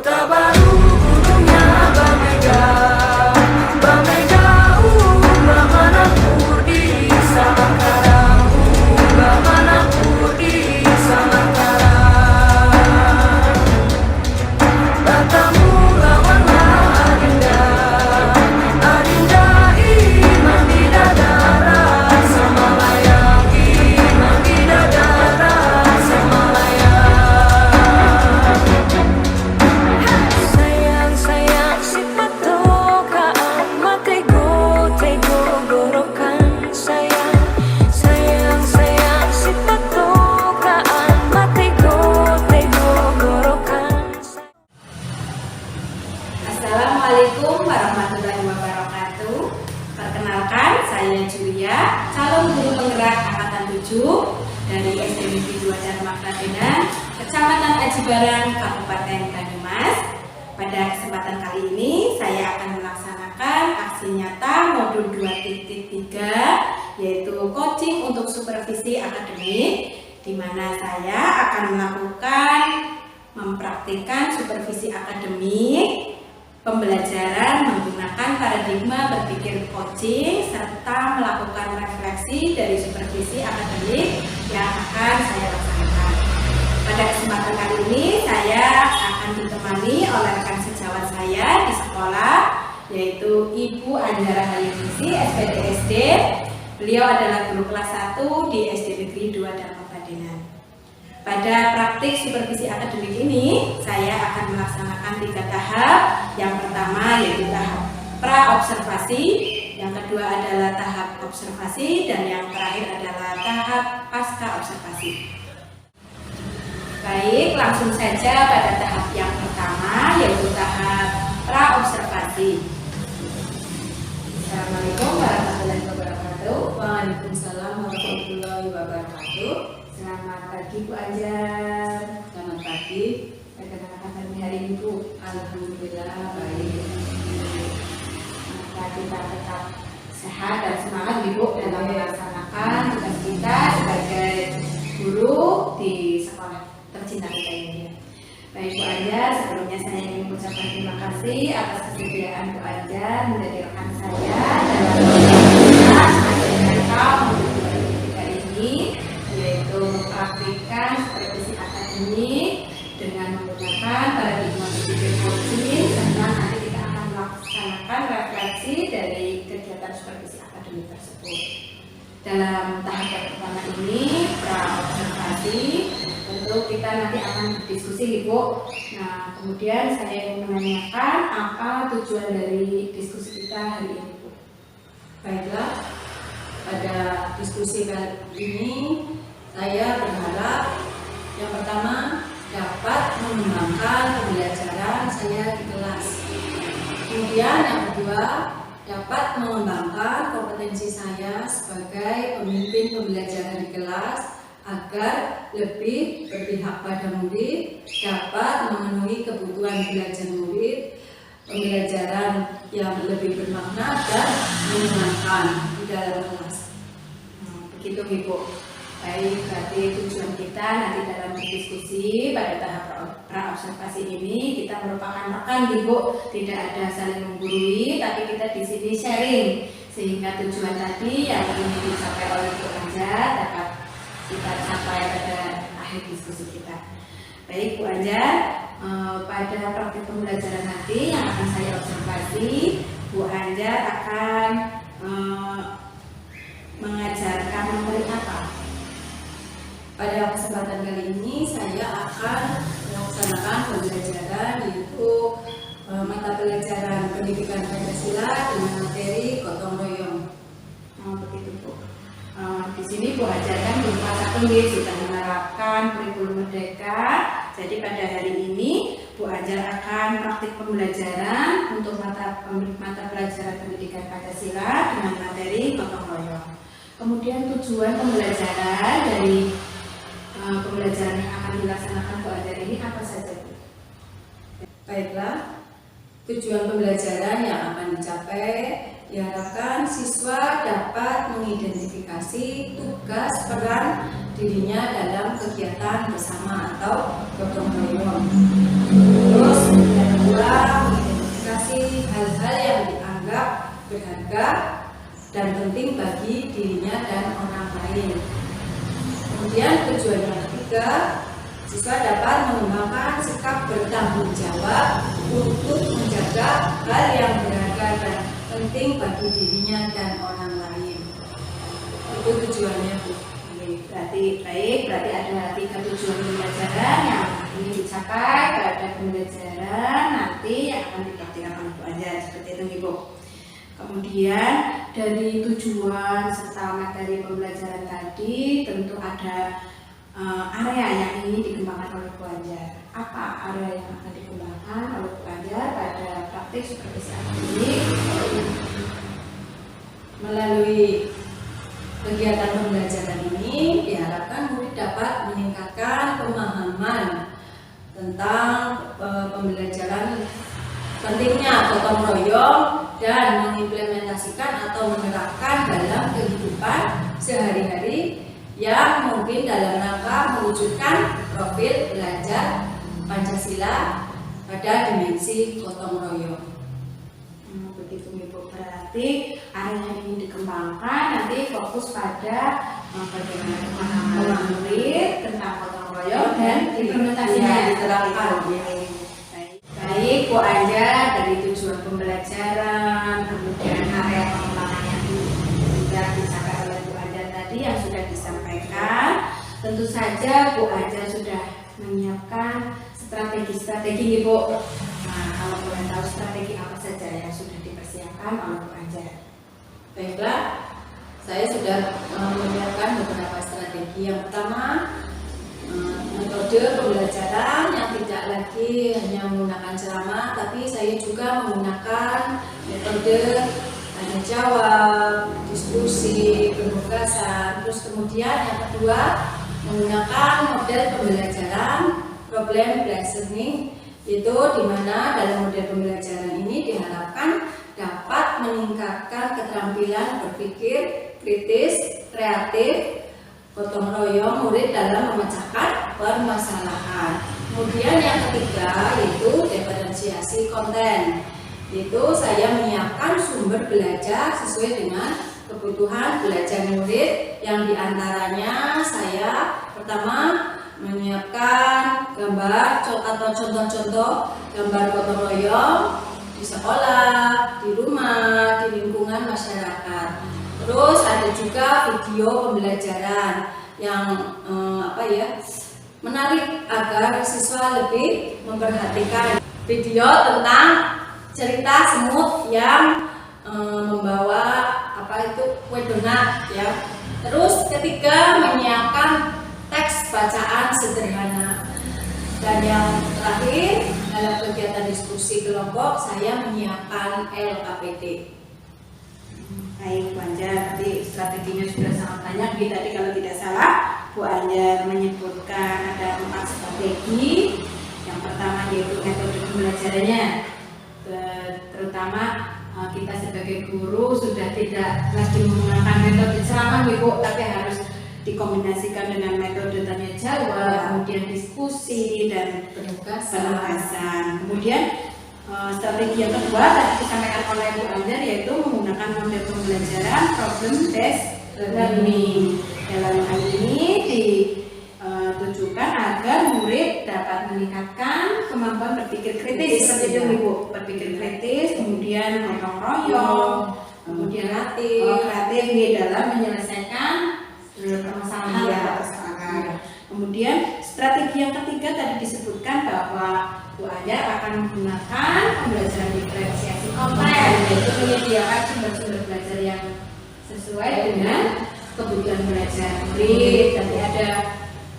Kota baru gunungnya Bamega, Bamega Bamana Purdi Samangkara, Bamana Purdi Samangkara. Batamu lawanlah Adinda, Adinda Imam Bidadara Samalaya, Imam Bidadara Samalaya. Sayang sayang si patokaan matego tego gorokan sayang sayang sayang si patokaan matego tego gorokan. Assalamualaikum warahmatullahi wabarakatuh. Perkenalkan, saya Julia, calon guru penggerak angkatan 7 dari SD Negeri 2 Dharma Kladenan, Kecamatan Aji Barang, Kabupaten Banyumas. Pada kesempatan kali ini, saya akan melaksanakan aksi nyata modul 2.3, yaitu coaching untuk supervisi akademik, di mana saya akan mempraktikkan supervisi akademik, pembelajaran menggunakan paradigma berpikir coaching, serta melakukan refleksi dari supervisi akademik yang akan saya laksanakan. Pada kesempatan kali ini saya akan ditemani oleh rekan sejawat saya di sekolah, yaitu Ibu Anjara Hayuningsi, SPDSD. Beliau adalah guru kelas 1 di SD Negeri 2 Dharma Kladenan. Pada praktik supervisi akademik ini, saya akan melaksanakan 3 tahap. Yang pertama yaitu tahap pra-observasi, yang kedua adalah tahap observasi, dan yang terakhir adalah tahap pasca-observasi. Baik, langsung saja pada tahap yang pertama, yaitu tahap pra-observasi. Assalamualaikum warahmatullahi wabarakatuh. Waalaikumsalam warahmatullahi wabarakatuh. Selamat pagi Bu Anjar. Selamat pagi. Bagaimana hari ini Bu? Alhamdulillah baik. Maka kita tetap sehat dan semangat Ibu dalam melaksanakan tugas kita sebagai guru di sekolah tercinta kita ini. Baik Bu Anjar, sebelumnya saya ingin mengucapkan terima kasih atas kesediaan Bu Anjar menjadi rekan saya dalam kita ini, yaitu mempraktikkan supervisi akademik dengan menggunakan paradigma berpikir coaching, serta nanti kita akan melaksanakan refleksi dari kegiatan supervisi akademik tersebut. Dalam tahap yang pertama ini, pra-observasi, tentu kita nanti akan berdiskusi Ibu. Nah, kemudian saya ingin menanyakan apa tujuan dari diskusi kita hari ini Bu? Baiklah, pada diskusi kali ini saya berharap yang pertama dapat mengembangkan pembelajaran saya di kelas. Kemudian yang kedua, dapat mengembangkan kompetensi saya sebagai pemimpin pembelajaran di kelas agar lebih berpihak pada murid, dapat memenuhi kebutuhan belajar murid, pembelajaran yang lebih bermakna dan menyenangkan di dalam kelas. Begitu Ibu. Baik, berarti tujuan kita nanti dalam diskusi pada tahap pra-observasi ini kita merupakan rekan Ibu, tidak ada saling menggurui, tapi kita di sini sharing sehingga tujuan tadi yang ingin dicapai oleh Bu Anjar dapat kita capai pada akhir diskusi kita. Baik Bu Anjar, pada praktik pembelajaran nanti yang akan saya observasi, Bu Anjar akan mengajarkan materi apa? Pada kesempatan kali ini saya akan melaksanakan pembelajaran yaitu mata pelajaran pendidikan Pancasila dengan materi gotong royong. Begitu Bu. Di sini Bu Anjar kan berupa tulis sudah menerapkan kurikulum merdeka. Jadi pada hari ini Bu Anjar akan praktik pembelajaran untuk mata pelajaran pendidikan Pancasila dengan materi gotong royong. Kemudian tujuan pembelajaran dari pembelajaran yang akan dilaksanakan Bu Anjar ini apa saja Bu? Baiklah, tujuan pembelajaran yang akan dicapai diharapkan siswa dapat mengidentifikasi tugas peran dirinya dalam kegiatan bersama atau gotong royong. Terus dan penting bagi dirinya dan orang lain. Kemudian tujuan yang ketiga, siswa dapat mengembangkan sikap bertanggung jawab untuk menjaga hal yang berharga dan penting bagi dirinya dan orang lain. Itu tujuannya, Bu. Berarti ada 3 tujuan pembelajaran yang ingin dicapai pada pembelajaran nanti yang akan dipraktikkan oleh Bu Anjar, seperti itu Ibu. Kemudian dari tujuan serta materi pembelajaran tadi tentu ada area yang ingin dikembangkan oleh Bu Anjar. Apa area yang akan dikembangkan oleh Bu Anjar pada praktik supervisi akademik? Melalui kegiatan pembelajaran ini diharapkan murid dapat meningkatkan pemahaman tentang pembelajaran, pentingnya gotong royong dan mengimplementasikan atau menerapkan dalam kehidupan sehari-hari yang mungkin dalam rangka mewujudkan profil belajar Pancasila pada dimensi gotong royong. Begitu Ibu, berarti area yang ingin dikembangkan nanti fokus pada bagaimana pemahaman murid tentang gotong royong dan implementasinya diterapkan. Baik Bu Anjar, dari tujuan pembelajaran, kemudian area pengembangan yang juga dicapai oleh Bu Anjar tadi yang sudah disampaikan, tentu saja Bu Anjar sudah menyiapkan strategi-strategi Ibu. Nah, kalau boleh tahu strategi apa saja yang sudah dipersiapkan oleh Bu Anjar? Baiklah, saya sudah menyiapkan beberapa strategi. Yang pertama, metode pembelajaran yang tidak lagi hanya menggunakan ceramah, tapi saya juga menggunakan metode tanya jawab, diskusi, penugasan. Terus kemudian yang kedua, menggunakan model pembelajaran problem based learning, itu di mana dalam model pembelajaran ini diharapkan dapat meningkatkan keterampilan berpikir kritis, kreatif, gotong royong murid dalam memecahkan permasalahan. Kemudian yang ketiga yaitu diferensiasi konten. Itu saya menyiapkan sumber belajar sesuai dengan kebutuhan belajar murid, yang diantaranya saya pertama menyiapkan gambar atau contoh-contoh gambar gotong royong di sekolah, di rumah, di lingkungan masyarakat. Terus ada juga video pembelajaran yang menarik agar siswa lebih memperhatikan video tentang cerita semut yang membawa kue donat ya. Terus ketiga, menyiapkan teks bacaan sederhana. Dan yang terakhir, dalam kegiatan diskusi kelompok saya menyiapkan LKPD. Baik Bu Anjar, tadi strateginya sudah sangat banyak. Tadi kalau tidak salah Bu Anjar menyebutkan ada 4 strategi. Yang pertama yaitu metode pembelajarannya, terutama kita sebagai guru sudah tidak lagi menggunakan metode ceramah Ibu, tapi harus dikombinasikan dengan metode tanya jawab, kemudian diskusi dan penugasan. Kemudian strategi yang kedua tadi disampaikan oleh Bu Anjar yaitu menggunakan model pembelajaran problem based learning. Dalam hal ini ditujukan agar murid dapat meningkatkan kemampuan berpikir kritis, seperti itu Ibu, berpikir kritis, kemudian gotong royong, kemudian kreatif di dalam menyelesaikan permasalahan. Kemudian strategi yang ketiga tadi disebutkan bahwa Bu Anjar akan menggunakan pembelajaran diferensiasi konten, yaitu menyediakan sumber-sumber belajar yang sesuai dengan kebutuhan belajar murid. Tadi ada,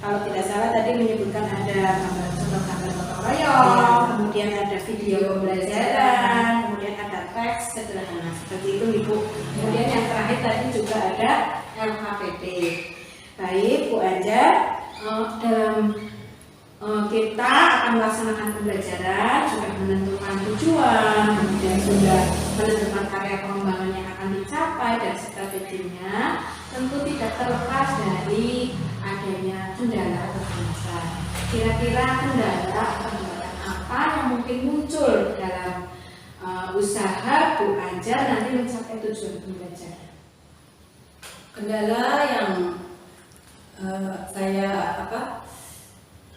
kalau tidak salah tadi menyebutkan ada contoh gambar gotong royong, kemudian ada video pembelajaran, kemudian ada teks sederhana seperti itu Ibu. Kemudian yang terakhir tadi juga ada LKPD. Baik Bu Anjar, dalam kita akan melaksanakan pembelajaran, sudah menentukan tujuan, kemudian sudah menentukan area pengembangan yang akan dicapai dan strateginya. Tentu tidak terlepas dari adanya kendala atau hambatan. Kira-kira kendala atau hambatan apa yang mungkin muncul dalam usaha Bu Anjar nanti mencapai tujuan pembelajaran? kendala yang saya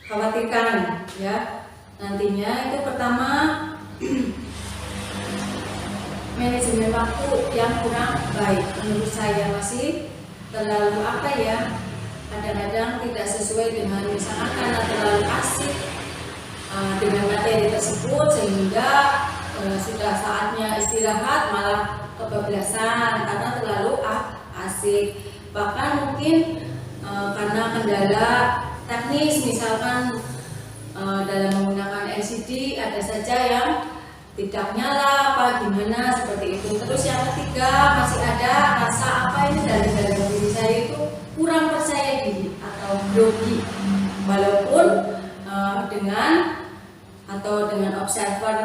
khawatirkan ya nantinya itu pertama manajemen waktu yang kurang baik menurut saya, masih terlalu kadang-kadang tidak sesuai dengan, misalkan karena terlalu asik dengan materi tersebut sehingga sudah saatnya istirahat malah kebablasan karena terlalu asik. Bahkan mungkin karena kendala teknis, misalkan dalam menggunakan LCD ada saja yang tidak nyala apa gimana seperti itu. Terus yang ketiga masih ada rasa ini dari dalam diri saya itu kurang percaya diri atau grogi, walaupun dengan observer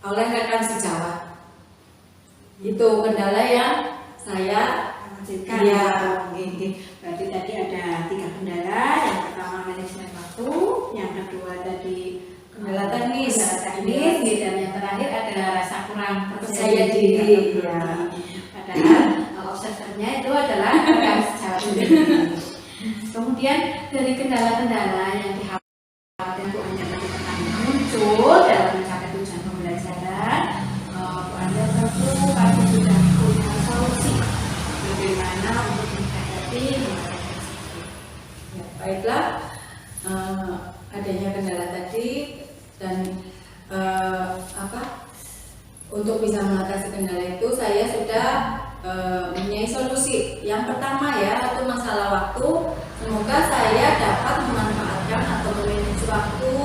oleh rekan sejawat. Itu kendala yang saya lanjutkan. Iya. Berarti tadi ada 3 kendala. Yang pertama manajemen waktu, yang kedua tadi kendala teknis, dan yang terakhir adalah rasa kurang percaya diri. Ya. Padahal observernya itu adalah rekan sejawat. Kemudian dari kendala-kendala yang dikhawatirkan Bu Anja tadi pertama muncul dalam mencapai tujuan pembelajaran, Bu Anja tentu pasti sudah punya solusi bagaimana untuk menghadapi Ya, baiklah, adanya kendala tadi dan untuk bisa mengatasi kendala itu saya sudah mempunyai solusi. Yang pertama ya, itu masalah waktu. Semoga saya dapat memanfaatkan atau memanage waktu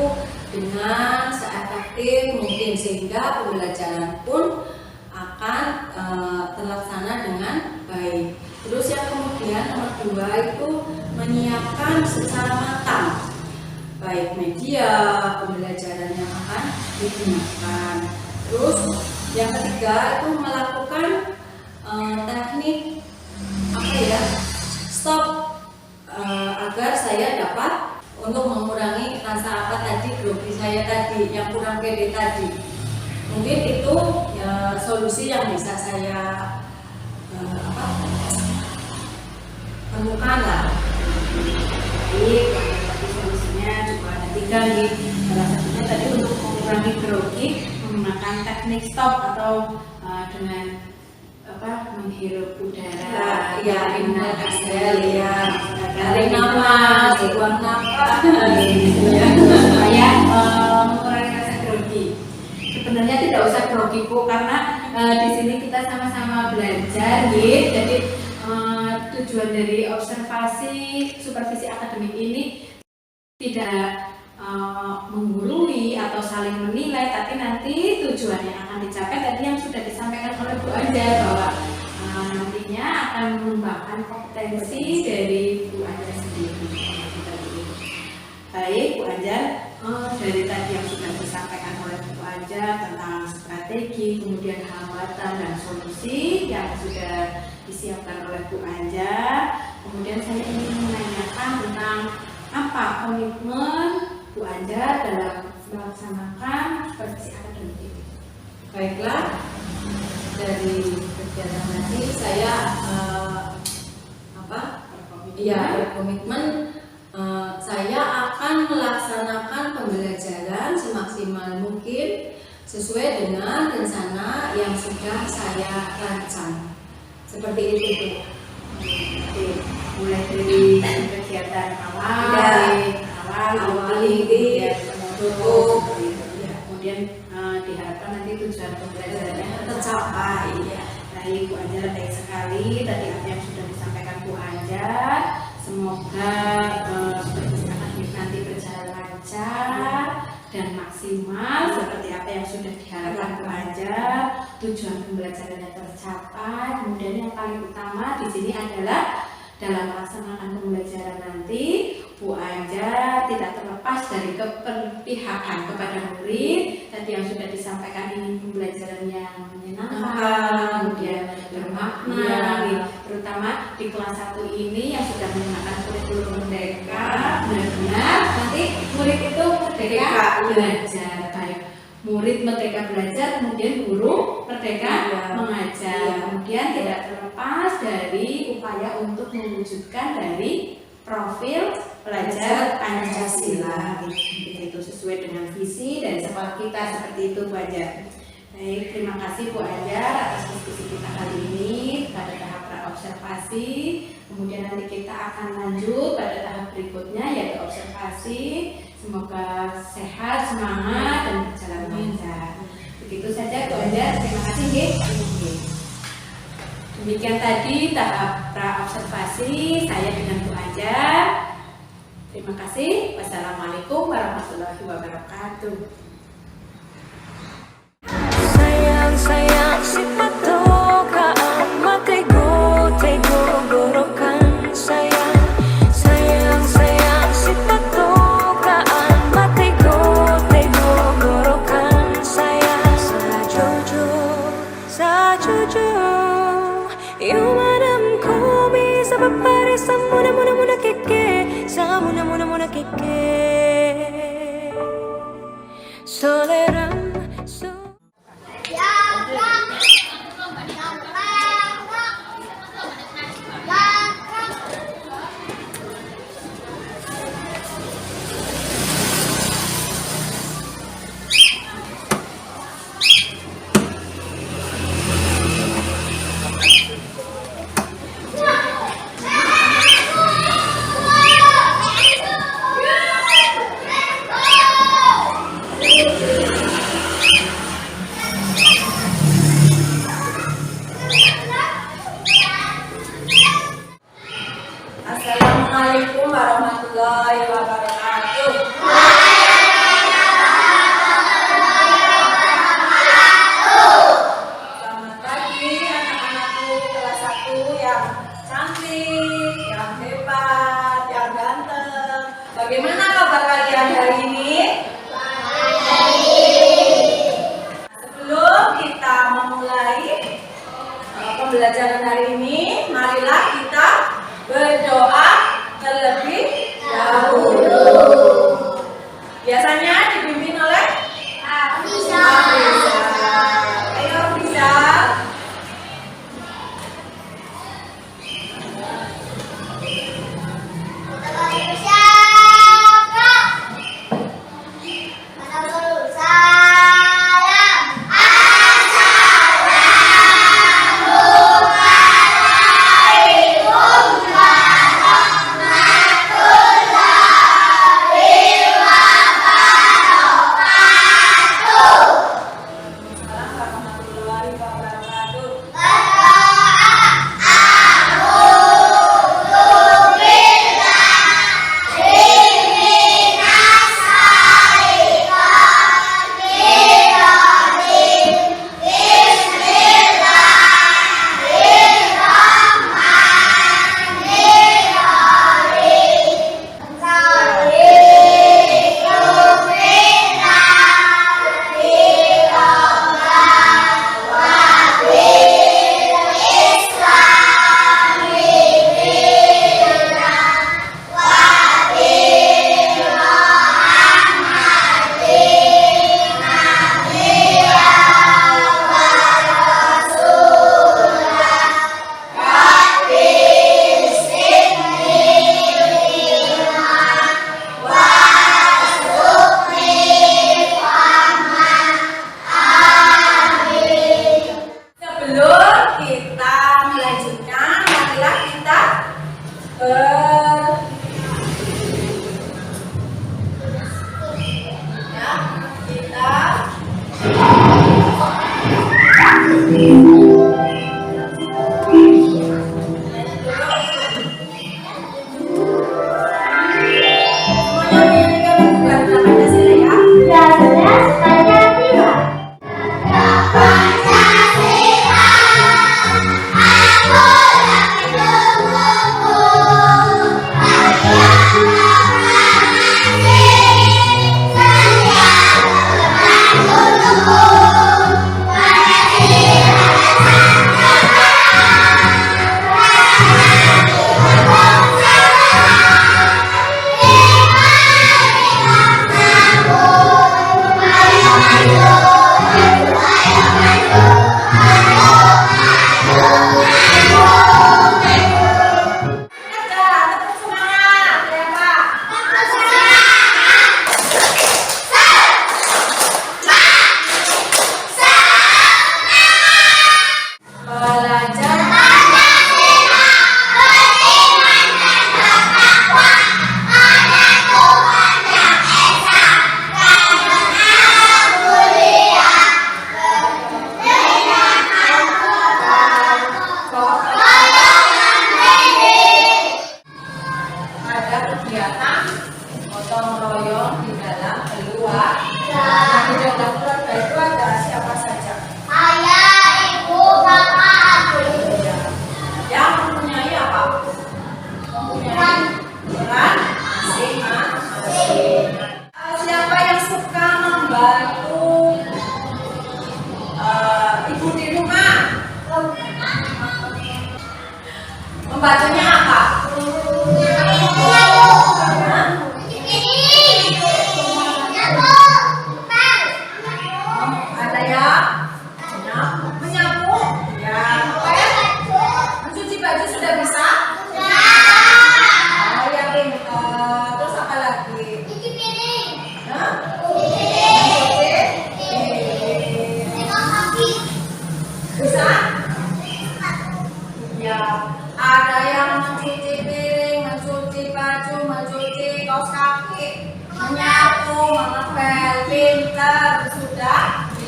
dengan seefektif mungkin sehingga pembelajaran pun akan terlaksana dengan baik. Terus yang kemudian nomor 2 itu menyiapkan secara matang baik media pembelajaran yang akan digunakan. Terus yang ketiga itu melakukan teknik stop agar saya dapat untuk mengurangi rasa grogi saya tadi, yang kurang pede tadi. Mungkin itu ya, solusi yang bisa saya temukan lah. baik. Tadi solusinya juga ada 3 nih. Salah satunya tadi untuk mengurangi grogi menggunakan teknik stop atau dengan menghirup udara, dengan exhale ya, tarik nafas, buang nafas, supaya mengurangi rasa grogi. Sebenarnya tidak usah grogi Bu, karena di sini kita sama-sama belajar, gitu. Jadi tujuan dari observasi supervisi akademik ini tidak menggurui atau saling menilai, tapi nanti tujuan yang akan dicapai tadi yang sudah disampaikan oleh Bu Anja bahwa nantinya akan mengembangkan kompetensi dari Bu Anja sendiri. Baik Bu Anja, dari tadi yang sudah disampaikan oleh Bu Anja tentang strategi, kemudian hambatan dan solusi yang sudah disiapkan oleh Bu Anja, kemudian saya ingin menanyakan tentang apa komitmen Bu Anja dalam melaksanakan supervisi akademik ini. Baiklah, dari kegiatan tadi saya berkomitmen saya akan melaksanakan pembelajaran semaksimal mungkin sesuai dengan rencana yang sudah saya rancang. Seperti itu Bu. Mulai dari kegiatan awal ini tutup, kemudian diharapkan nanti tujuan pembelajarannya tercapai. Baik Bu Anja, baik sekali tadi apa yang sudah disampaikan Bu Anja. Semoga supervisi akademik nanti berjalan lancar dan maksimal seperti apa yang sudah diharapkan Bu Anja. Tujuan pembelajarannya tercapai. Kemudian yang paling utama di sini adalah dalam melaksanakan pembelajaran nanti Bu Anja tidak terlepas dari keberpihakan kepada murid. Tadi yang sudah disampaikan ini pembelajaran yang menyenangkan, kemudian bermakna, terutama di kelas 1 ini yang sudah menggunakan kurikulum merdeka. Benar-benar nanti murid itu merdeka belajar. Baik, murid merdeka belajar, kemudian guru merdeka mengajar. Kemudian tidak terlepas dari upaya untuk mewujudkan dari profil pelajar Pancasila, itu sesuai dengan visi dan sekolah kita, seperti itu Bu Anjar. Baik, terima kasih Bu Anjar atas diskusi kita kali ini pada tahap praobservasi. Kemudian nanti kita akan lanjut pada tahap berikutnya yaitu observasi. Semoga sehat, semangat, dan berjalan lancar. Begitu saja Bu Anjar, terima kasih nggih. Demikian tadi tahap praobservasi saya dengan Bu Anjar. Terima kasih. Wassalamualaikum warahmatullahi wabarakatuh. Sayang sayang si patokaan makai go tego gorokan sayang sayang sayang si patokaan makai go tego gorokan sayang sajojo yumadam ko bisa papare samuna muna keke samuna muna keke soleram so Assalamualaikum warahmatullahi wabarakatuh. Selamat pagi anak-anakku kelas 1 yang cantik, yang hebat, yang ganteng. Bagaimana kabar kalian hari ini? Sebelum kita memulai pembelajaran hari ini, marilah kita berdoa terlebih dahulu. Biasanya dipimpin oleh Afrizal. Ayo Afrizal.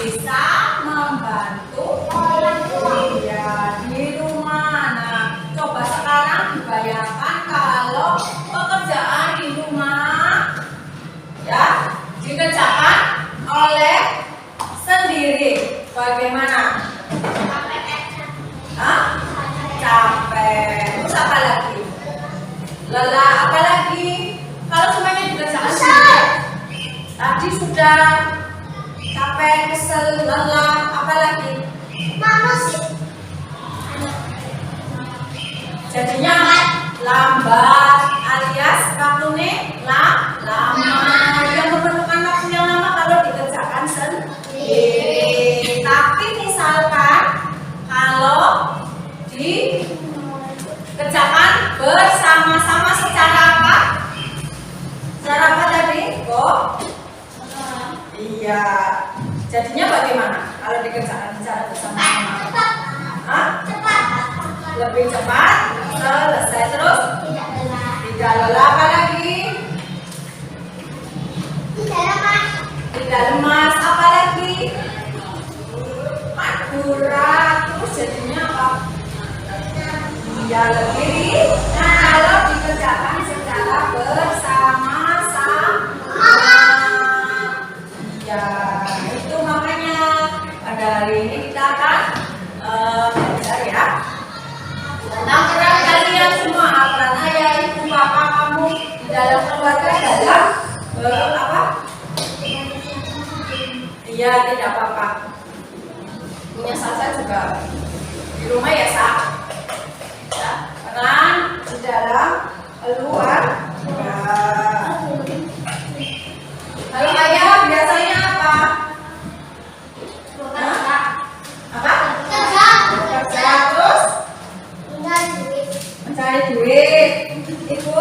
bisa membantu orang tua. Iya, di rumah. Nah, coba sekarang dibayangkan kalau pekerjaan di rumah ya dikerjakan oleh sendiri. Bagaimana? Hah? Capek. Terus apa lagi? Lelah. Apa lagi? Kalau semuanya dikerjakan sendiri. Tadi sudah capek, kesel, lelah. Apa lagi? Jadinya lambat alias waktunya lama. Yang memerlukan waktu yang lama kalau dikerjakan sendiri. Tapi misalkan kalau dikerjakan bersama-sama secara apa? Secara apa tadi? Kok? Iya. Jadinya bagaimana kalau dikerjakan secara bersama-sama? Hah? Lebih cepat, selesai terus. Tidak lelah. Apa lagi? Tidak lemas. Apa lagi? Akurat. Terus jadinya apa? Iya, lebih. Nah, kalau dikerjakan secara bersama-sama. Ya, itu makanya pada hari ini kita akan belajar ya tentang peran kalian semua, peran ayah, ibu, bapak kamu di dalam keluarga dalam apa? Iya, tidak apa-apa. Punya Salsa juga di rumah ya, Sa? Ya, peran di dalam keluarga. Kalau ayah biasanya apa? Apa? Kerja terus mencari duit. Ibu?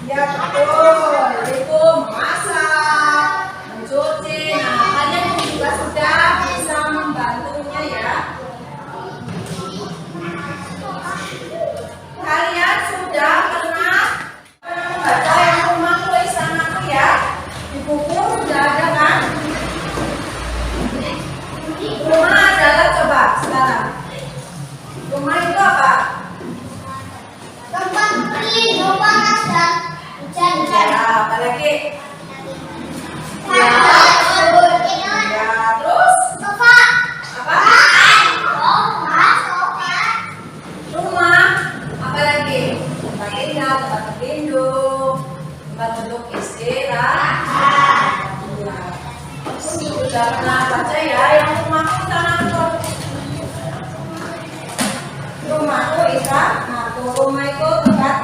Ya betul. Ibu memasak, mencuci. Nah, kalian juga sudah bisa membantunya ya. Kalian sudah pernah membaca yang rumah tulisan aku ya? Di buku sudah ada kan? Rumah adalah, coba sekarang. Rumah itu apa? Ya, apa lagi? Ya, terus? Apa? Rumah, apa lagi? Tempat tinggal, tempat berlindung, tempat untuk istirahat. Sudah pernah baca ya yang rumahku tanahku. Rumahku istirahat. Rumah itu tempat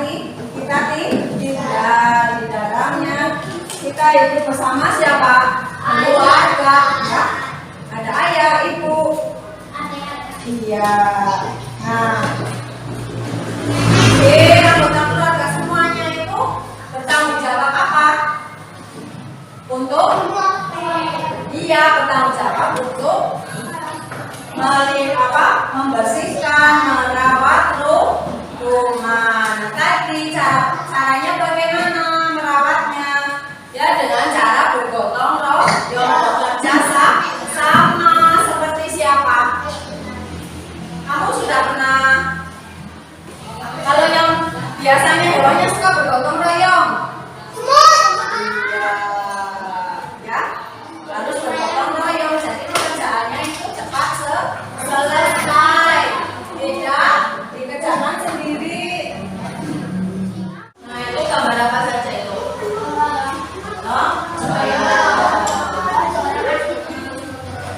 kita tinggal, di dalamnya kita hidup bersama siapa? Keluarga. Ya? Ada ayah, ibu. Iya. Nah, anggota keluarga semuanya itu bertanggung jawab apa? Untuk? Iya, bertanggung jawab untuk membersihkan, merawat rumah. Nah, tadi caranya bagaimana merawatnya? Ya dengan cara bergotong royong, bekerja sama. Seperti siapa? Kamu sudah pernah? Kalau yang biasanya hewannya suka bergotong royong. Ya, harus bergotong royong. Jadi pekerjaannya itu cepat selesai. Tidak dikerjakan sendiri. Nah, itu gambar apa saja itu?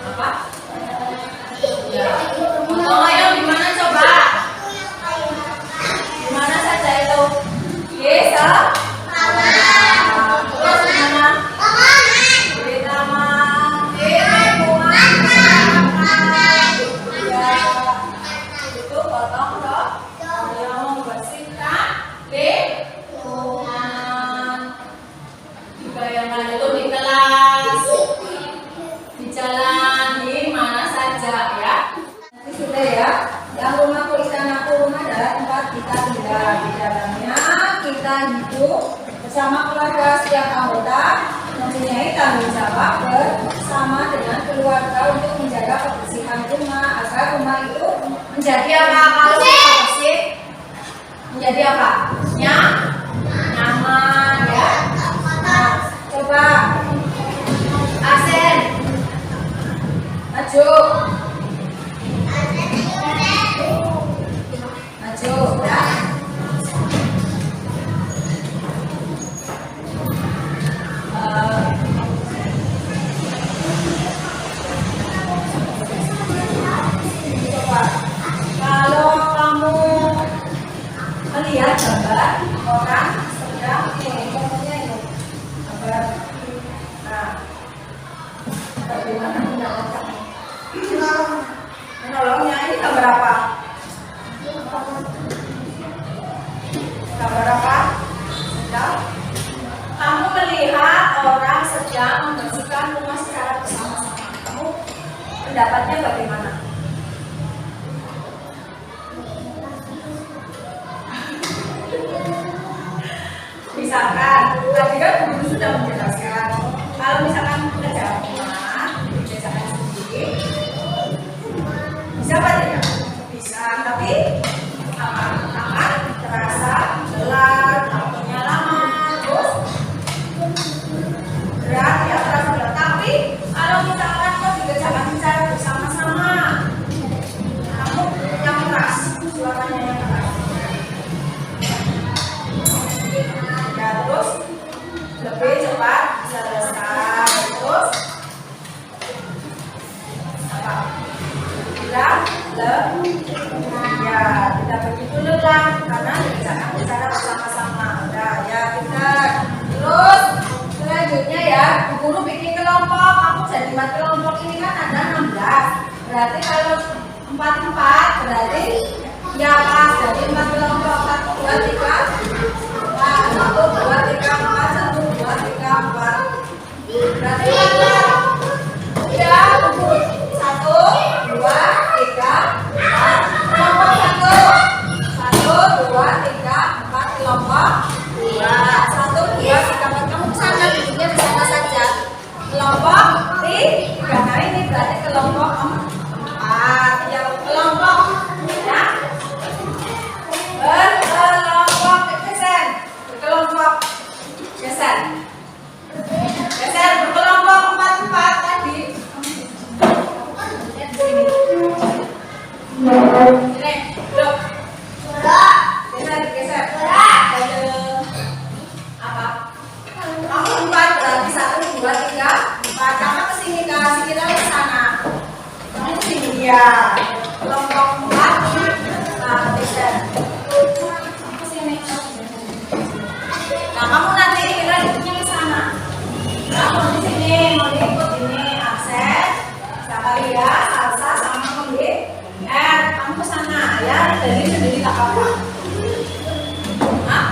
Apa? Ya. Gotong royong di mana coba? Di mana saja itu? bersama keluarga setiap anggota mempunyai tanggung jawab bersama dengan keluarga untuk menjaga kebersihan rumah agar rumah itu menjadi apa? Kalau bersih menjadi apa? Nyaman ya. Nah, coba Asen maju ya. Coba kalau kamu melihat gambar orang sedang contohnya ini gambar, nah bagaimana menolongnya? Ini gambar apa? Gambar apa? Kamu melihat orang sedang membersihkan rumah secara bersama-sama. Kamu pendapatnya bagaimana? Misalkan, tadi kan guru sudah menjelaskan, kalau misalkan pekerjaan rumah dikerjakan sendiri, bisa apa tidak? Bisa, tapi akan terasa berat, waktunya lama, terus berat ya, terasa berat. Tapi kalau misalkan kau dikerjakan secara bersama-sama, kamu yang keras, suaranya yang keras. Ya, terus lebih cepat selesai. Terus apa? Ya, tidak begitu lelah karena dikerjakan secara bersama-sama. Udah ya, kita terus selanjutnya ya, guru bikin kelompok. Kamu jadi 4 kelompok, ini kan ada 16. Berarti kalau 4 berarti ya pas jadi 4 kelompok. 1, 2, 3 4, 1, 2, 3 4, 1, 2, 3 4. Berarti apa? Ya, 1, 2, 3 4 kelompok 1. 1, 2, 3 4 kelompok 2. 1, 2, 3 4. Kamu kesana, duduknya di sana saja. Kelompok 3. Nah ini berarti kelompok 4. Ya, kelompok ya. Berkelompok geser. Berkelompok geser. Geser berkelompok 4 tadi. Sini, duduk. Geser. Apa? Kamu 4 berarti 1, 2, 3 4. Kamu kesini, kasih kita ke sana. Kamu kesini ya. Kelompok 4. Nah, geser. Kesini. Nah, kamu nanti kita duduknya ke sana. Kamu di sini mau ikut ini akses. Zakaria, Salsa, sama Kendi. Kamu ke sana ya. Dari sendiri tak apa. Hah?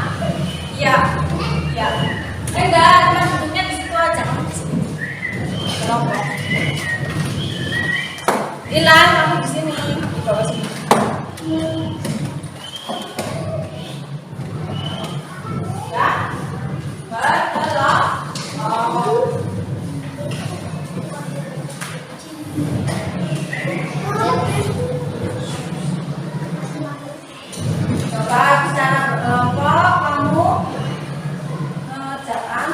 Iya. Ya. Enggak, cuma duduknya di situ aja. Kamu di sini. Kelompok. Dilan, kamu di sini. Di bawah sini. Ya. Berkelompok. Coba secara berkelompok kamu mengerjakan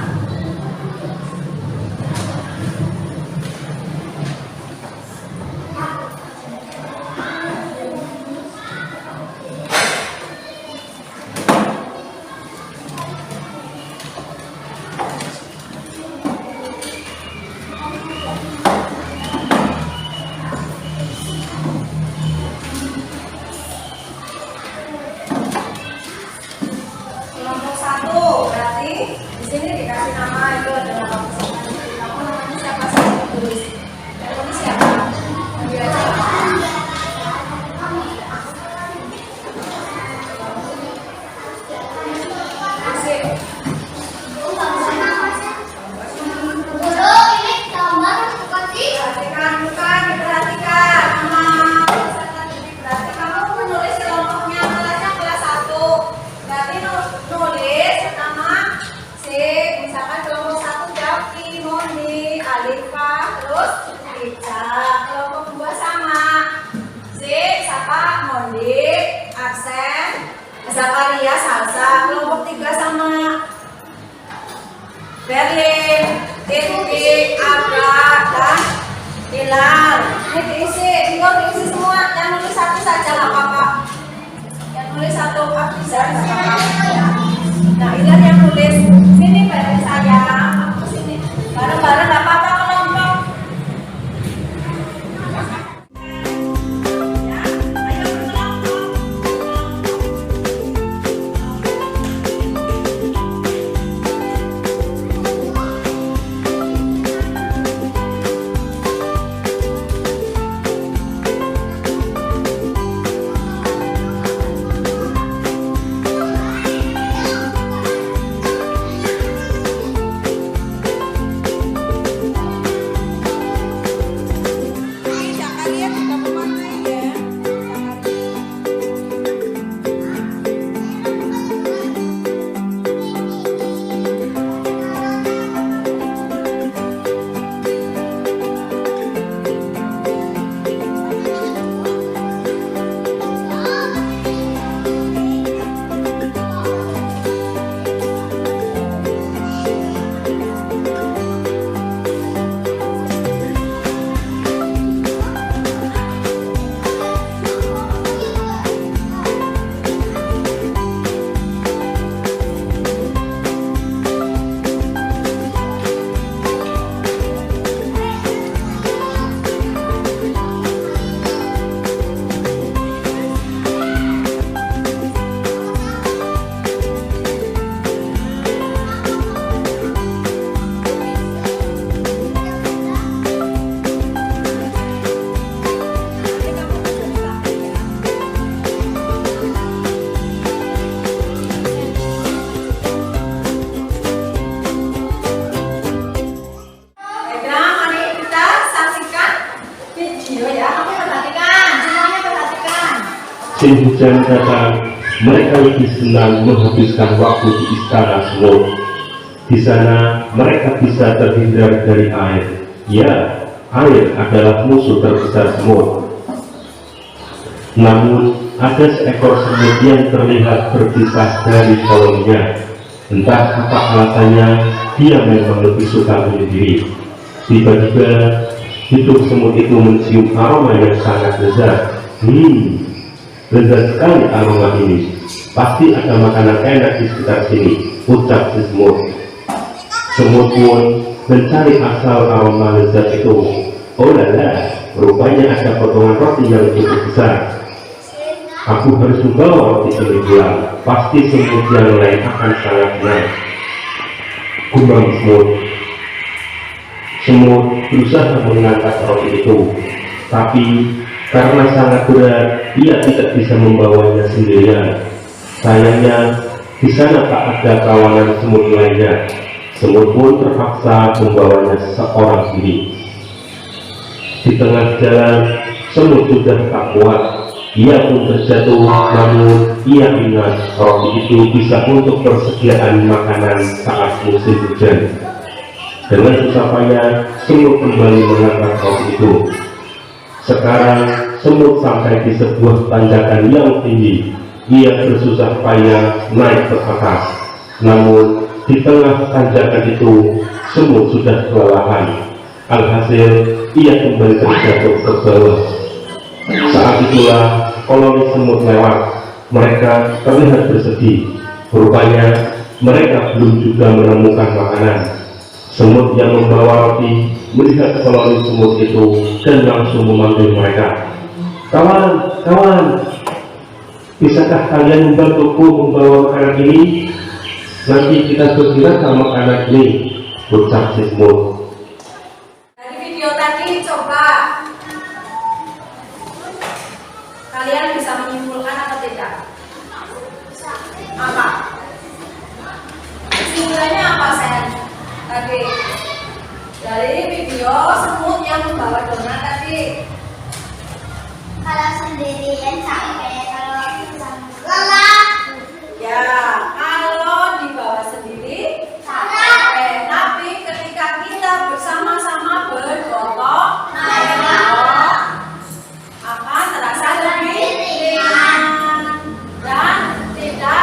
Zakaria Salsa, kelompok 3 sama Berlin, Tirti, Aga, dan Hilal. Ini diisi, tinggal diisi semua. Yang nulis satu saja nggak apa-apa. Yang nulis satu bisa nggak apa-apa. Nah, Hilal yang nulis. Sini Berlin sayang, aku sini. Bareng-bareng nggak apa-apa kelompok. Musim hujan datang, mereka lebih senang menghabiskan waktu di istana semut. Di sana mereka bisa terhindar dari air. Ya, air adalah musuh terbesar semut. Namun, ada seekor semut yang terlihat berpisah dari koloninya. Entah apa alasannya, dia memang lebih suka menyendiri. Tiba-tiba, hidung semut itu mencium aroma yang sangat lezat. Lezat sekali aroma ini. Pasti ada makanan enak di sekitar sini, ucap si semut. Semut pun mencari asal aroma lezat itu. Oh lala, rupanya ada potongan roti yang cukup besar. Aku harus membawa roti ini pulang. Pasti semut yang lain akan sangat senang. Gumam semut. Semut berusaha mengangkat roti itu, tapi karena sangat berat, ia tidak bisa membawanya sendirian. Sayangnya, di sana tak ada kawanan semut lainnya. Semut pun terpaksa membawanya seorang diri. Di tengah jalan, semut sudah tak kuat. Ia pun terjatuh, namun ia ingat roti itu bisa untuk persediaan makanan saat musim hujan. Dengan susah payah, semut kembali mengangkat roti itu. Sekarang semut sampai di sebuah tanjakan yang tinggi. Ia bersusah payah naik ke atas. Namun di tengah tanjakan itu semut sudah kelelahan. Alhasil ia kembali terjatuh ke bawah. Saat itulah koloni semut lewat. Mereka terlihat bersedih. Rupanya mereka belum juga menemukan makanan. Semut yang membawa roti melihat koloni semut itu dan langsung memanggil mereka. Kawan, kawan, bisakah kalian membantuku membawa makanan ini? Nanti kita berkirakan makanan ini, ucap si semut. Dari video tadi coba kalian bisa menyimpulkan atau tidak? Apa? Kesimpulannya apa sayang? Tadi dari video semut yang membawa donat tadi. Kalau sendirian capek, kalau lelah. Ya, kalau dibawa sendiri capek. Tapi ketika kita bersama-sama bergotong royong akan terasa lebih ringan dan tidak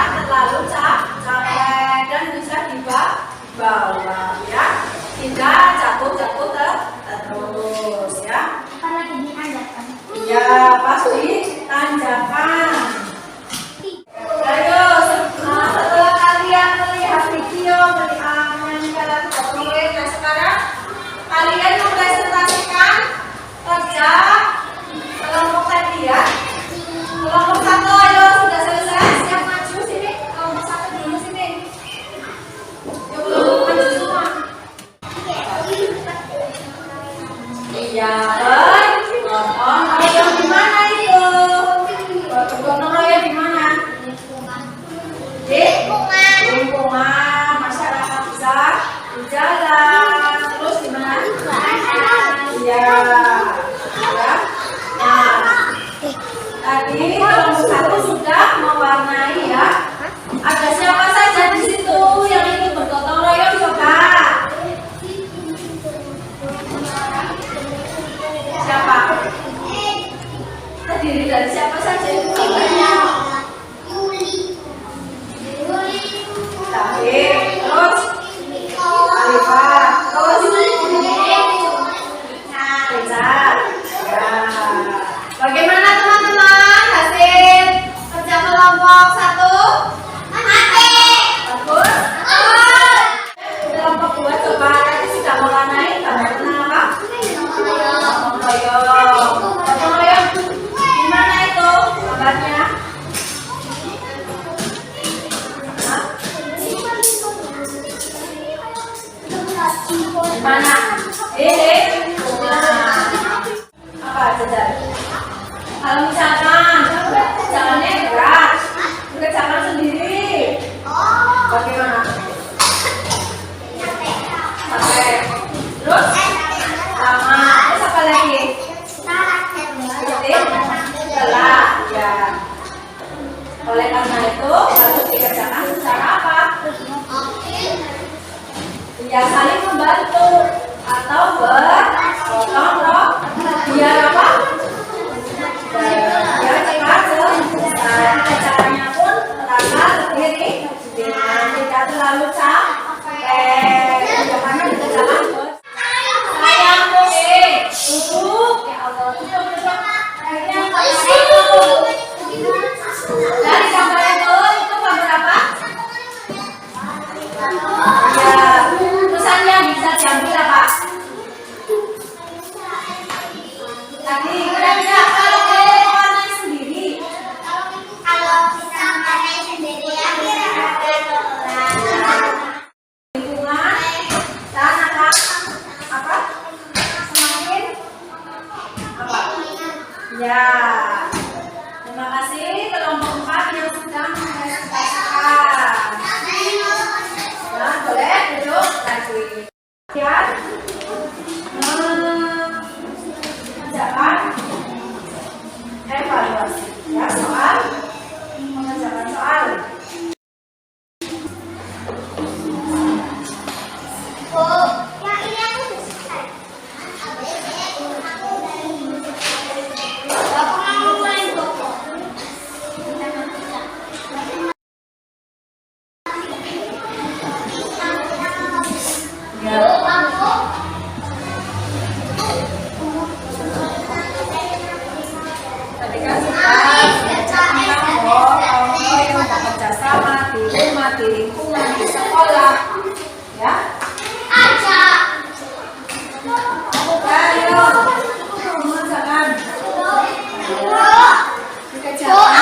kelompok 1? Bagus. Kelompok 2 coba tadi sudah mewarnai gambarnya apa? Gotong royong. Gotong royong di mana itu gambarnya? Hah? Di mana? Apa jajan? Kalau misalkan jalannya berat, kerjakan sendiri. Bagaimana? Capek. Terus? Sama. Terus apa lagi? Gelap. Ya. Oleh karena itu harus dikerjakan secara apa? Ya saling membantu atau bergotong royong. Biar apa? Biar cepat selesai. Caranya pun terasa lebih ringan, tidak terlalu capek. Bagaimana dikerjakan? Sayangku, tutup. Ya Allah, tutup. Dari gambar itu gambar apa? Ya, tulisannya bisa diambil apa? Tadi kira-kira kalau warnai sendiri. Lingkungan dan akan apa? Semakin apa? Ya. Terima kasih kelompok 4 yang sudah mengekspresikan. Nah, boleh duduk lagi. Ya. Mengerjakan evaluasi. Ya, soal mengerjakan soal. Tadi kan yang bekerja sama di rumah, di lingkungan, di sekolah, ya. Ayo, mengerjakan. Dikerjakan.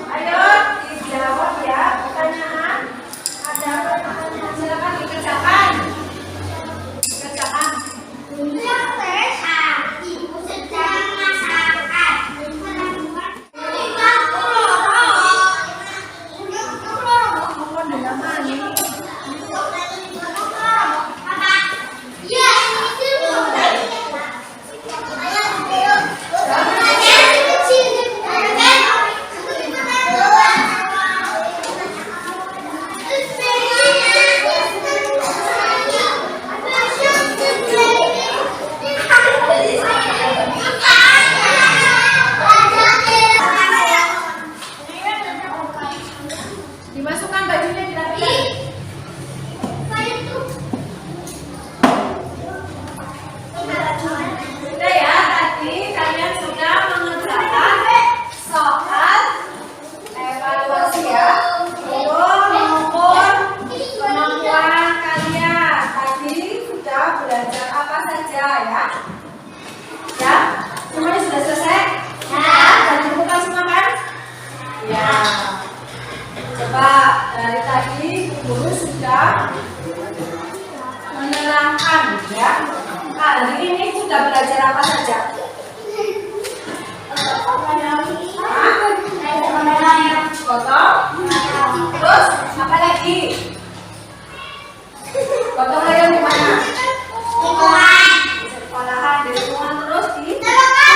Ayo dijawab ya pertanyaan. Ada pertanyaan, silakan dikerjakan. Dikerjakan. Ibu sedang masakan. Dimasukkan bajunya di rapikan. Sudah ya, tadi kalian sudah mengerjakan soal evaluasi ya. Untuk mengukur kemampuan kalian. Tadi sudah belajar apa saja ya? Ya, semuanya sudah selesai? Ya. Dan dibuka semua kan? Ya. Coba dari tadi guru sudah menerangkan ya. Hari ini sudah belajar apa saja? Gotong. Terus apa lagi? Gotong royong di mana? Di sekolahan, di lingkungan, terus di keluarga.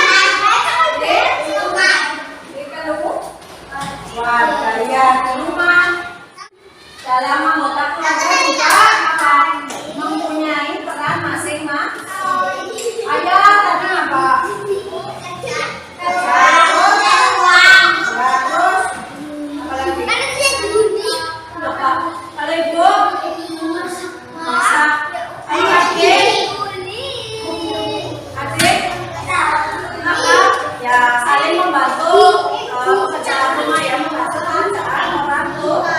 kalian di rumah dalam anggota keluarga juga akan mempunyai peran masing-masing. Ayah tadi apa? Terus apalagi? Apa? Kalau ibu masak. Ayo adik. Adik. Apa? Ya saling membantu pekerjaan rumah ya, membantu pekerjaan orang tua.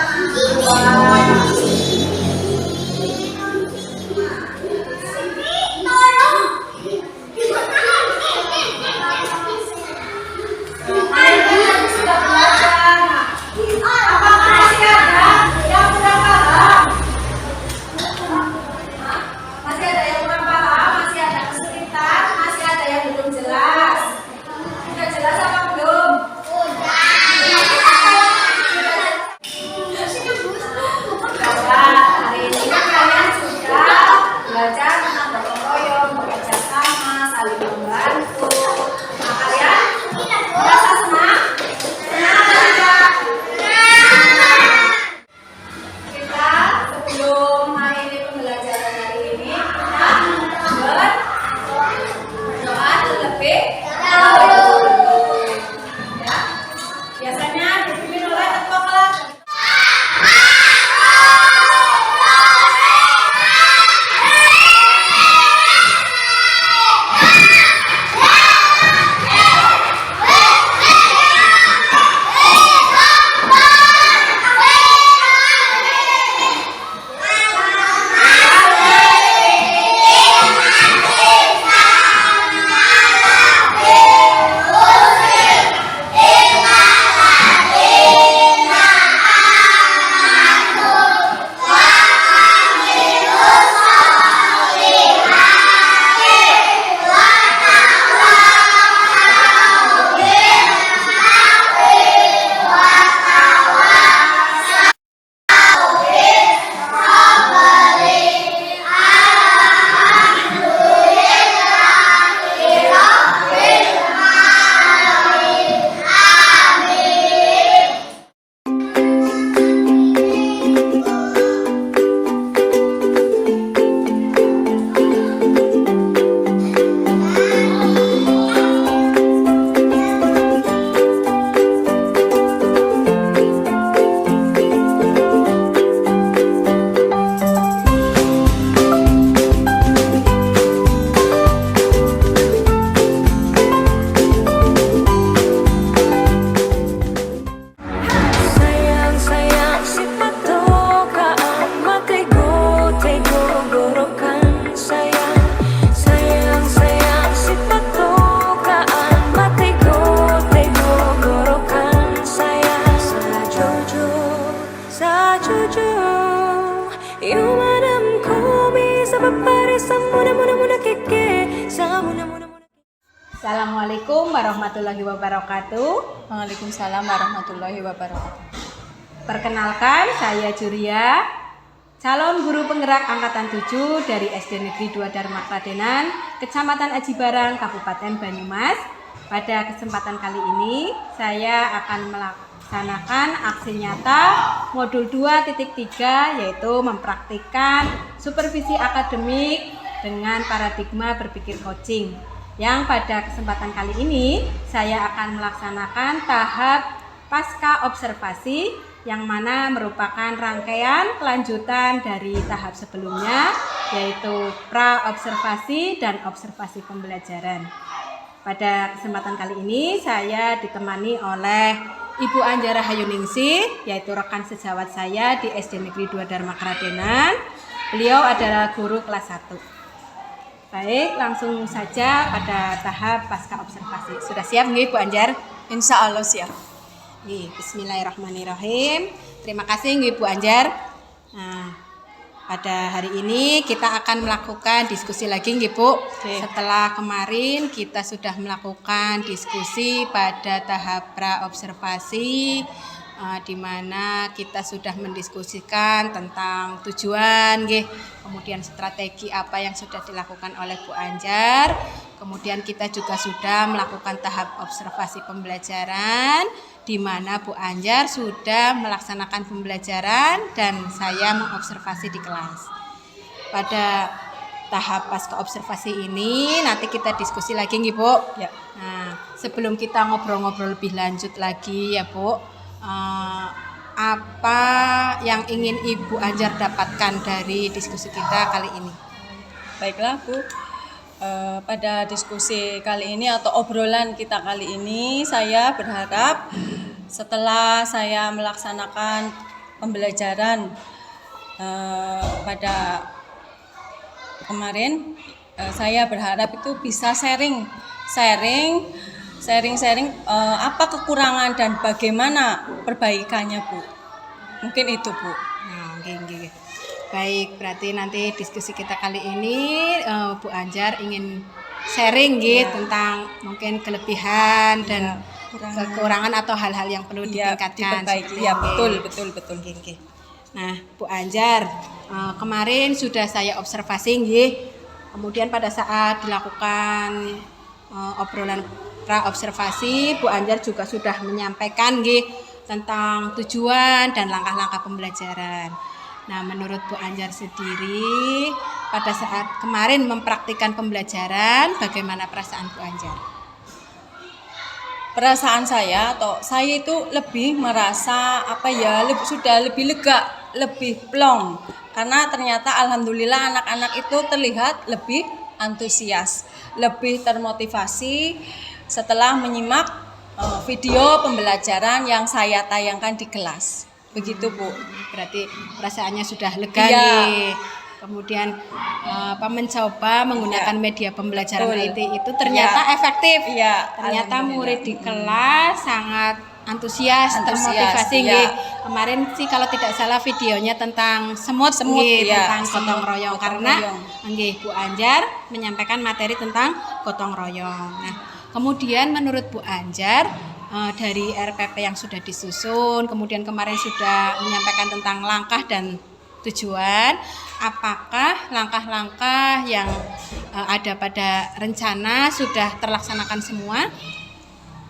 Assalamualaikum warahmatullahi wabarakatuh. Waalaikumsalam warahmatullahi wabarakatuh. Perkenalkan, saya Juria, calon guru penggerak angkatan 7 dari SD Negeri 2 Dharma Kradenan, Kecamatan Aji Barang, Kabupaten Banyumas. Pada kesempatan kali ini, saya akan melaksanakan aksi nyata modul 2.3, yaitu mempraktikkan supervisi akademik dengan paradigma berpikir coaching. Yang pada kesempatan kali ini saya akan melaksanakan tahap pasca observasi, yang mana merupakan rangkaian kelanjutan dari tahap sebelumnya, yaitu pra-observasi dan observasi pembelajaran. Pada kesempatan kali ini saya ditemani oleh Ibu Anjara Hayuningsih, yaitu rekan sejawat saya di SD Negeri 2 Dharma Kradenan. Beliau adalah guru kelas 1. Baik, langsung saja pada tahap pasca observasi. Sudah siap nggih Bu Anjar? Insya Allah siap. Nggih, bismillahirrahmanirrahim. Terima kasih nggih Bu Anjar. Nah, pada hari ini kita akan melakukan diskusi lagi nggih Bu. Setelah kemarin kita sudah melakukan diskusi pada tahap pra observasi, di mana kita sudah mendiskusikan tentang tujuan, kemudian strategi apa yang sudah dilakukan oleh Bu Anjar, Kemudian kita juga sudah melakukan tahap observasi pembelajaran di mana Bu Anjar sudah melaksanakan pembelajaran dan saya mengobservasi di kelas. Pada tahap pasca observasi ini nanti kita diskusi lagi nih Bu. Ya. Nah, sebelum kita ngobrol-ngobrol lebih lanjut lagi ya Bu, apa yang ingin Ibu Anjar dapatkan dari diskusi kita kali ini? Baiklah Bu, pada diskusi kali ini atau obrolan kita kali ini, saya berharap setelah saya melaksanakan pembelajaran pada kemarin, saya berharap itu bisa sharing apa kekurangan dan bagaimana perbaikannya Bu. Mungkin itu Bu. Nah, oke. Baik, berarti nanti diskusi kita kali ini Bu Anjar ingin sharing gitu tentang mungkin kelebihan dan kekurangan atau hal-hal yang perlu ditingkatkan. Diperbaiki. Ya, betul. Oke. Nah, Bu Anjar, kemarin sudah saya observasi nggih. Kemudian pada saat dilakukan obrolan pra-observasi, Bu Anjar juga sudah menyampaikan nggih tentang tujuan dan langkah-langkah pembelajaran. Nah, menurut Bu Anjar sendiri, pada saat kemarin mempraktikkan pembelajaran, bagaimana perasaan Bu Anjar? Perasaan saya itu lebih merasa sudah lebih lega, lebih plong. Karena ternyata alhamdulillah anak-anak itu terlihat lebih antusias, lebih termotivasi setelah menyimak video pembelajaran yang saya tayangkan di kelas. Begitu Bu. Berarti perasaannya sudah lega Iya. nih. Kemudian mencoba menggunakan media pembelajaran IT itu ternyata efektif. Iya. Ternyata Alhamdulillah. murid di kelas sangat antusias, termotivasi iya. nggih. Kemarin sih kalau tidak salah videonya tentang semut nggih, iya, tentang gotong royong gotong karena royong. nggih Bu Anjar menyampaikan materi tentang gotong royong. Nah, kemudian menurut Bu Anjar dari RPP yang sudah disusun, kemudian kemarin sudah menyampaikan tentang langkah dan tujuan, apakah langkah-langkah yang ada pada rencana sudah terlaksanakan semua?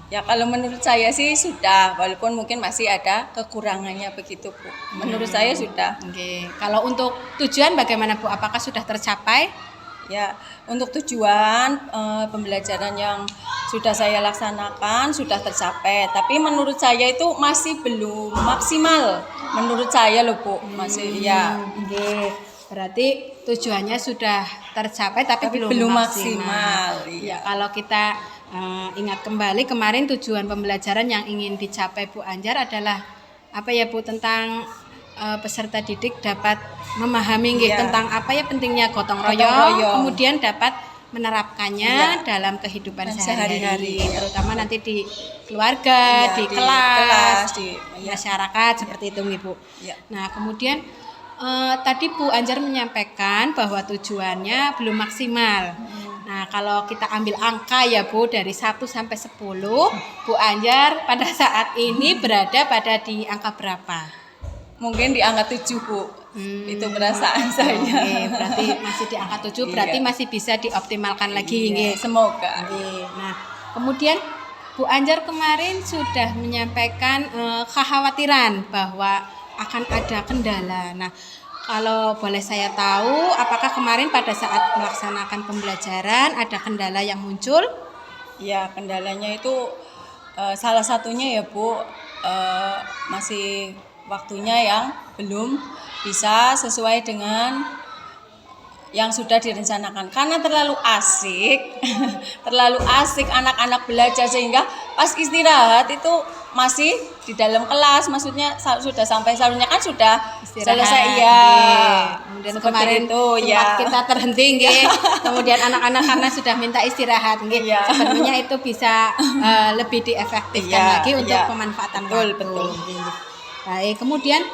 Ya, kalau menurut saya sih sudah, walaupun mungkin masih ada kekurangannya begitu Bu. Menurut saya sudah. Oke. Kalau untuk tujuan bagaimana Bu? Apakah sudah tercapai? Ya, untuk tujuan pembelajaran yang sudah saya laksanakan sudah tercapai. Tapi menurut saya itu masih belum maksimal. Menurut saya loh Bu, masih ya. Oke. Berarti tujuannya sudah tercapai tapi belum maksimal. Iya. Kalau kita ingat kembali kemarin tujuan pembelajaran yang ingin dicapai Bu Anjar adalah apa ya Bu, tentang peserta didik dapat memahami nggih, tentang apa ya pentingnya gotong royong, kemudian dapat menerapkannya dalam kehidupan sehari-hari, terutama nanti di keluarga, di kelas, di masyarakat seperti itu nggih Bu. Ya. Nah, kemudian tadi Bu Anjar menyampaikan bahwa tujuannya belum maksimal. Nah, kalau kita ambil angka ya Bu, dari 1 sampai 10, Bu Anjar pada saat ini berada pada di angka berapa? Mungkin di angka 7 Bu. Itu perasaan saya. Oke, berarti masih di angka 7, berarti masih bisa dioptimalkan lagi nggih. Semoga. Nah, kemudian Bu Anjar kemarin sudah menyampaikan kekhawatiran bahwa akan ada kendala. Nah, kalau boleh saya tahu, apakah kemarin pada saat melaksanakan pembelajaran ada kendala yang muncul? Ya, kendalanya itu salah satunya ya Bu, masih waktunya yang belum bisa sesuai dengan yang sudah direncanakan karena terlalu asik anak-anak belajar sehingga pas istirahat itu masih di dalam kelas, maksudnya sudah sampai seharusnya kan sudah selesai ya. Kemudian seperti kemarin itu sempat kita terhenti nggih. Kemudian anak-anak karena sudah minta istirahat nggih. Sebenarnya itu bisa lebih diefektifkan lagi untuk pemanfaatan waktu. Betul. Baik, kemudian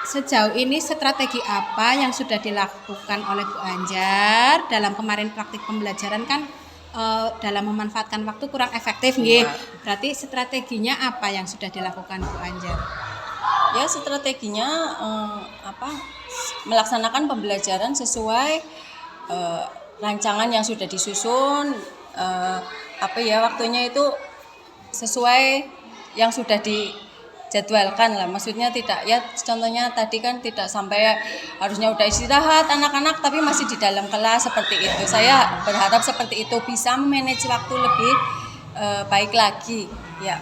sejauh ini strategi apa yang sudah dilakukan oleh Bu Anjar dalam kemarin praktik pembelajaran kan dalam memanfaatkan waktu kurang efektif nggih. Berarti strateginya apa yang sudah dilakukan Bu Anjar? Ya, strateginya melaksanakan pembelajaran sesuai rancangan yang sudah disusun, waktunya itu sesuai yang sudah dijadwalkan lah. Maksudnya tidak ya, contohnya tadi kan tidak sampai harusnya udah istirahat anak-anak tapi masih di dalam kelas seperti itu. Saya berharap seperti itu, bisa manage waktu lebih baik lagi ya,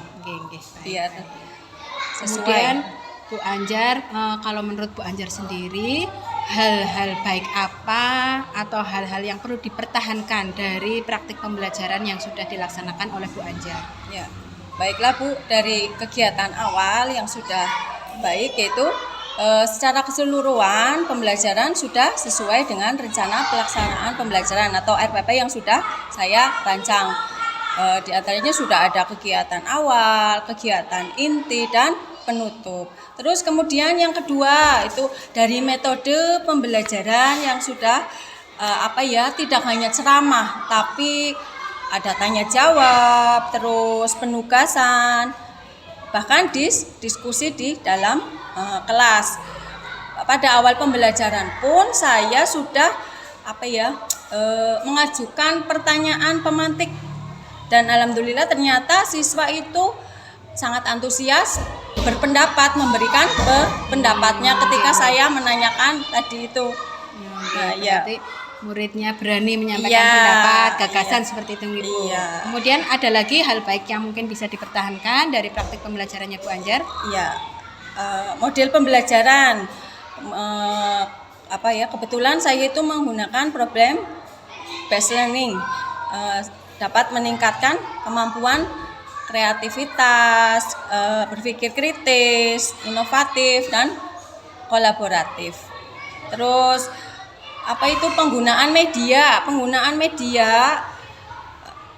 biar sesuai. Kemudian Bu Anjar, kalau menurut Bu Anjar sendiri, hal-hal baik apa atau hal-hal yang perlu dipertahankan dari praktik pembelajaran yang sudah dilaksanakan oleh Bu Anjar? Ya, baiklah Bu, dari kegiatan awal yang sudah baik yaitu secara keseluruhan pembelajaran sudah sesuai dengan rencana pelaksanaan pembelajaran atau RPP yang sudah saya rancang. Di antaranya sudah ada kegiatan awal, kegiatan inti, dan penutup. Terus kemudian yang kedua itu dari metode pembelajaran yang sudah tidak hanya ceramah tapi ada tanya jawab, terus penugasan, bahkan diskusi di dalam kelas. Pada awal pembelajaran pun saya sudah mengajukan pertanyaan pemantik, dan alhamdulillah ternyata siswa itu sangat antusias berpendapat, memberikan pendapatnya ketika saya menanyakan tadi itu. Berarti muridnya berani menyampaikan pendapat, gagasan seperti itu Ibu. Kemudian ada lagi hal baik yang mungkin bisa dipertahankan dari praktik pembelajarannya Bu Anjar? Model pembelajaran kebetulan saya itu menggunakan problem based learning, dapat meningkatkan kemampuan kreativitas, berpikir kritis, inovatif, dan kolaboratif. Terus penggunaan media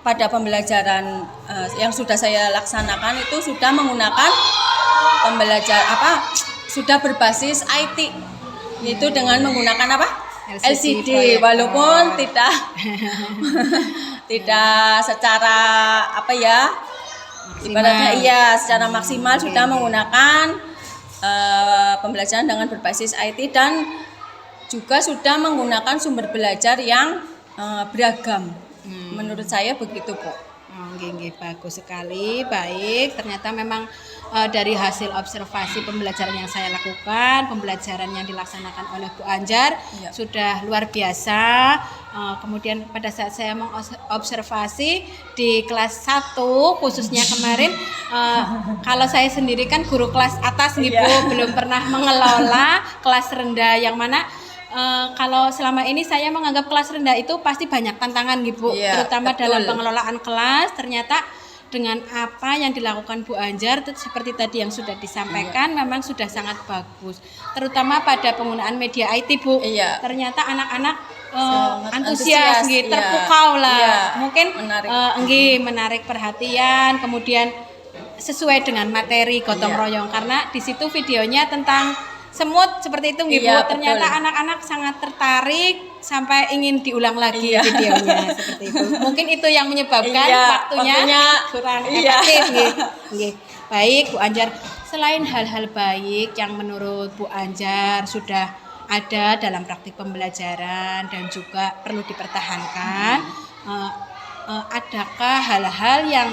pada pembelajaran yang sudah saya laksanakan itu sudah menggunakan sudah berbasis IT, yaitu dengan menggunakan LCD, walaupun tidak secara ibaratnya secara maksimal sudah menggunakan pembelajaran dengan berbasis IT, dan juga sudah menggunakan sumber belajar yang beragam. Menurut saya begitu, Bu. Bagus sekali, baik. Ternyata memang dari hasil observasi pembelajaran yang saya lakukan, pembelajaran yang dilaksanakan oleh Bu Anjar sudah luar biasa. Kemudian pada saat saya mengobservasi di kelas 1 khususnya kemarin, kalau saya sendiri kan guru kelas atas Bu, belum pernah mengelola kelas rendah, yang mana kalau selama ini saya menganggap kelas rendah itu pasti banyak tantangan Bu, terutama dalam pengelolaan kelas. Ternyata dengan apa yang dilakukan Bu Anjar seperti tadi yang sudah disampaikan memang sudah sangat bagus, terutama pada penggunaan media IT Bu. Ternyata anak-anak antusias, terpukau lah, mungkin menarik perhatian, kemudian sesuai dengan materi gotong royong, karena di situ videonya tentang semut seperti itu Bu. Ternyata anak-anak sangat tertarik sampai ingin diulang lagi videonya seperti itu. Mungkin itu yang menyebabkan waktunya kurang efektif. Baik Bu Anjar, selain hal-hal baik yang menurut Bu Anjar sudah ada dalam praktik pembelajaran dan juga perlu dipertahankan, adakah hal-hal yang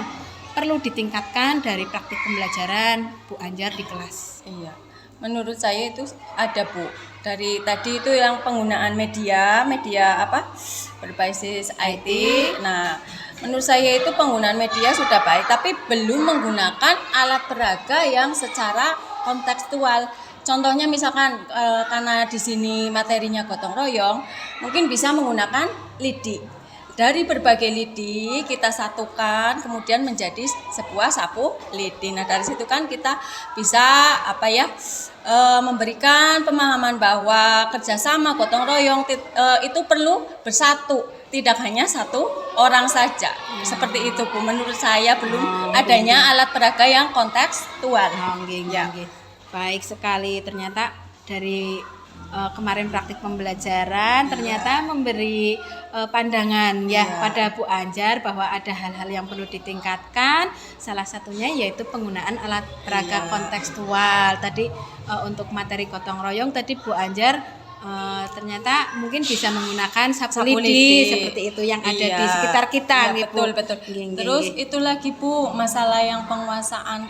perlu ditingkatkan dari praktik pembelajaran Bu Anjar di kelas? Menurut saya itu ada Bu. Dari tadi itu yang penggunaan media berbasis IT. Nah, menurut saya itu penggunaan media sudah baik, tapi belum menggunakan alat peraga yang secara kontekstual. Contohnya misalkan karena di sini materinya gotong royong, mungkin bisa menggunakan lidi. Dari berbagai lidi kita satukan kemudian menjadi sebuah sapu lidi. Nah, dari situ kan kita bisa memberikan pemahaman bahwa kerjasama gotong royong itu perlu bersatu, tidak hanya satu orang saja. Seperti itu Bu. Menurut saya belum adanya alat peraga yang kontekstual. Baik sekali, ternyata dari kemarin praktik pembelajaran ternyata memberi pandangan pada Bu Anjar bahwa ada hal-hal yang perlu ditingkatkan. Salah satunya yaitu penggunaan alat peraga kontekstual. Tadi untuk materi gotong royong tadi Bu Anjar ternyata mungkin bisa menggunakan sapu Sapu lidi lidi. seperti itu yang ada Iya. di sekitar kita Iya, gitu. betul. Nggih, nggih, Terus nggih. itu lagi Bu, masalah yang penguasaan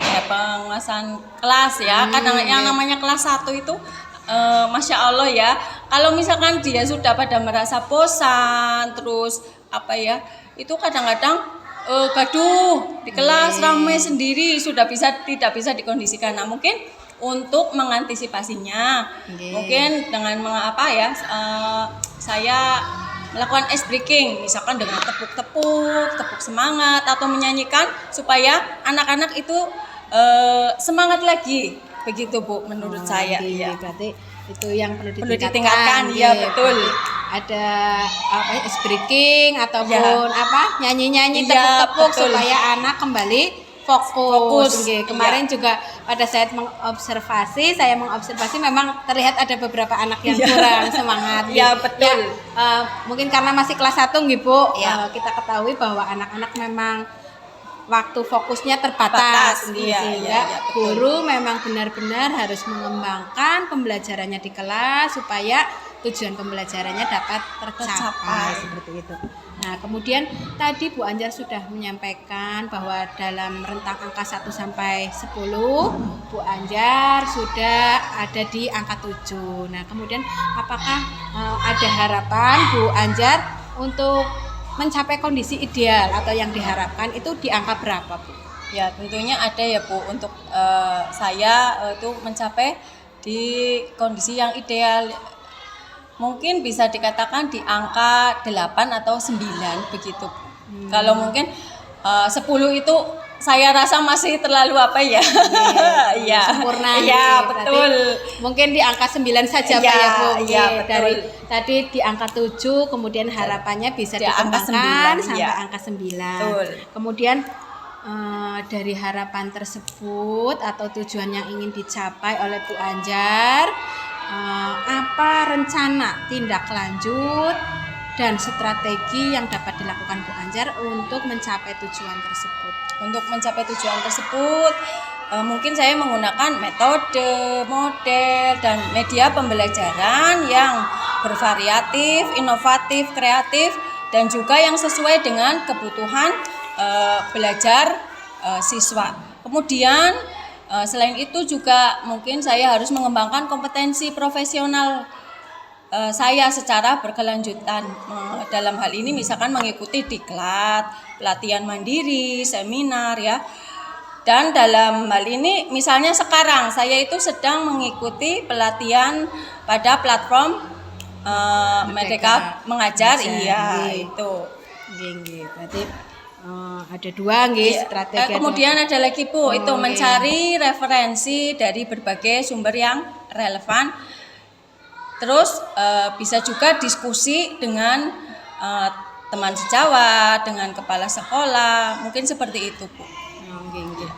kelas ya. Kadang yang namanya kelas 1 itu Masya Allah ya, kalau misalkan dia sudah pada merasa bosan, terus apa ya, itu kadang-kadang gaduh di kelas ramai sendiri, tidak bisa dikondisikan. Nah mungkin untuk mengantisipasinya, mungkin dengan saya melakukan ice breaking, misalkan dengan tepuk semangat atau menyanyikan supaya anak-anak itu semangat lagi. Begitu Bu, menurut saya. Iya. Ya. Berarti itu yang perlu Perlu ditingkatkan. ditingkatkan, iya, Nggih. betul. Ada ice breaking ataupun nyanyi-nyanyi Iya, tepuk-tepuk betul. supaya anak kembali fokus. Nggih. Kemarin iya. juga pada saat saya mengobservasi memang terlihat ada beberapa anak yang kurang semangat. Iya, nggih. betul. Mungkin karena masih kelas 1 nggih Bu. Iya. Kita ketahui bahwa anak-anak memang waktu fokusnya terbatas, Terbatas, nggih, iya, sehingga iya, betul. guru memang benar-benar harus mengembangkan pembelajarannya di kelas supaya tujuan pembelajarannya dapat tercapai seperti itu. Nah, kemudian tadi Bu Anjar sudah menyampaikan bahwa dalam rentang angka 1 sampai 10 Bu Anjar sudah ada di angka 7. Nah, kemudian apakah ada harapan Bu Anjar untuk mencapai kondisi ideal atau yang diharapkan itu di angka berapa Bu? Ya tentunya ada ya Bu, untuk saya itu mencapai di kondisi yang ideal mungkin bisa dikatakan di angka 8 atau 9 begitu. Kalau mungkin 10 itu saya rasa masih terlalu apa ya? Iya. Sempurna. Iya, Berarti betul. mungkin di angka 9 saja Iya, Pak ya Bu. iya, Nggih. betul. Dari tadi di angka 7 kemudian harapannya bisa Di angka dikembangkan 9, sampai iya. angka 9. Betul. Kemudian dari harapan tersebut atau tujuan yang ingin dicapai oleh Bu Anjar, apa rencana tindak lanjut dan strategi yang dapat dilakukan Bu Anjar untuk mencapai tujuan tersebut? Untuk mencapai tujuan tersebut, mungkin saya menggunakan metode, model, dan media pembelajaran yang bervariatif, inovatif, kreatif, dan juga yang sesuai dengan kebutuhan belajar siswa. Kemudian selain itu juga mungkin saya harus mengembangkan kompetensi profesional saya secara berkelanjutan. Dalam hal ini misalkan mengikuti diklat, pelatihan mandiri, seminar ya. Dan dalam hal ini misalnya sekarang saya itu sedang mengikuti pelatihan pada platform Merdeka Mengajar, iya Nggih. itu. Nggih. Berarti ada dua nggih Iya. strategi. Kemudian ada lagi Bu, itu Oke. mencari referensi dari berbagai sumber yang relevan. Terus bisa juga diskusi dengan teman sejawat, dengan kepala sekolah, mungkin seperti itu Bu. Nggih.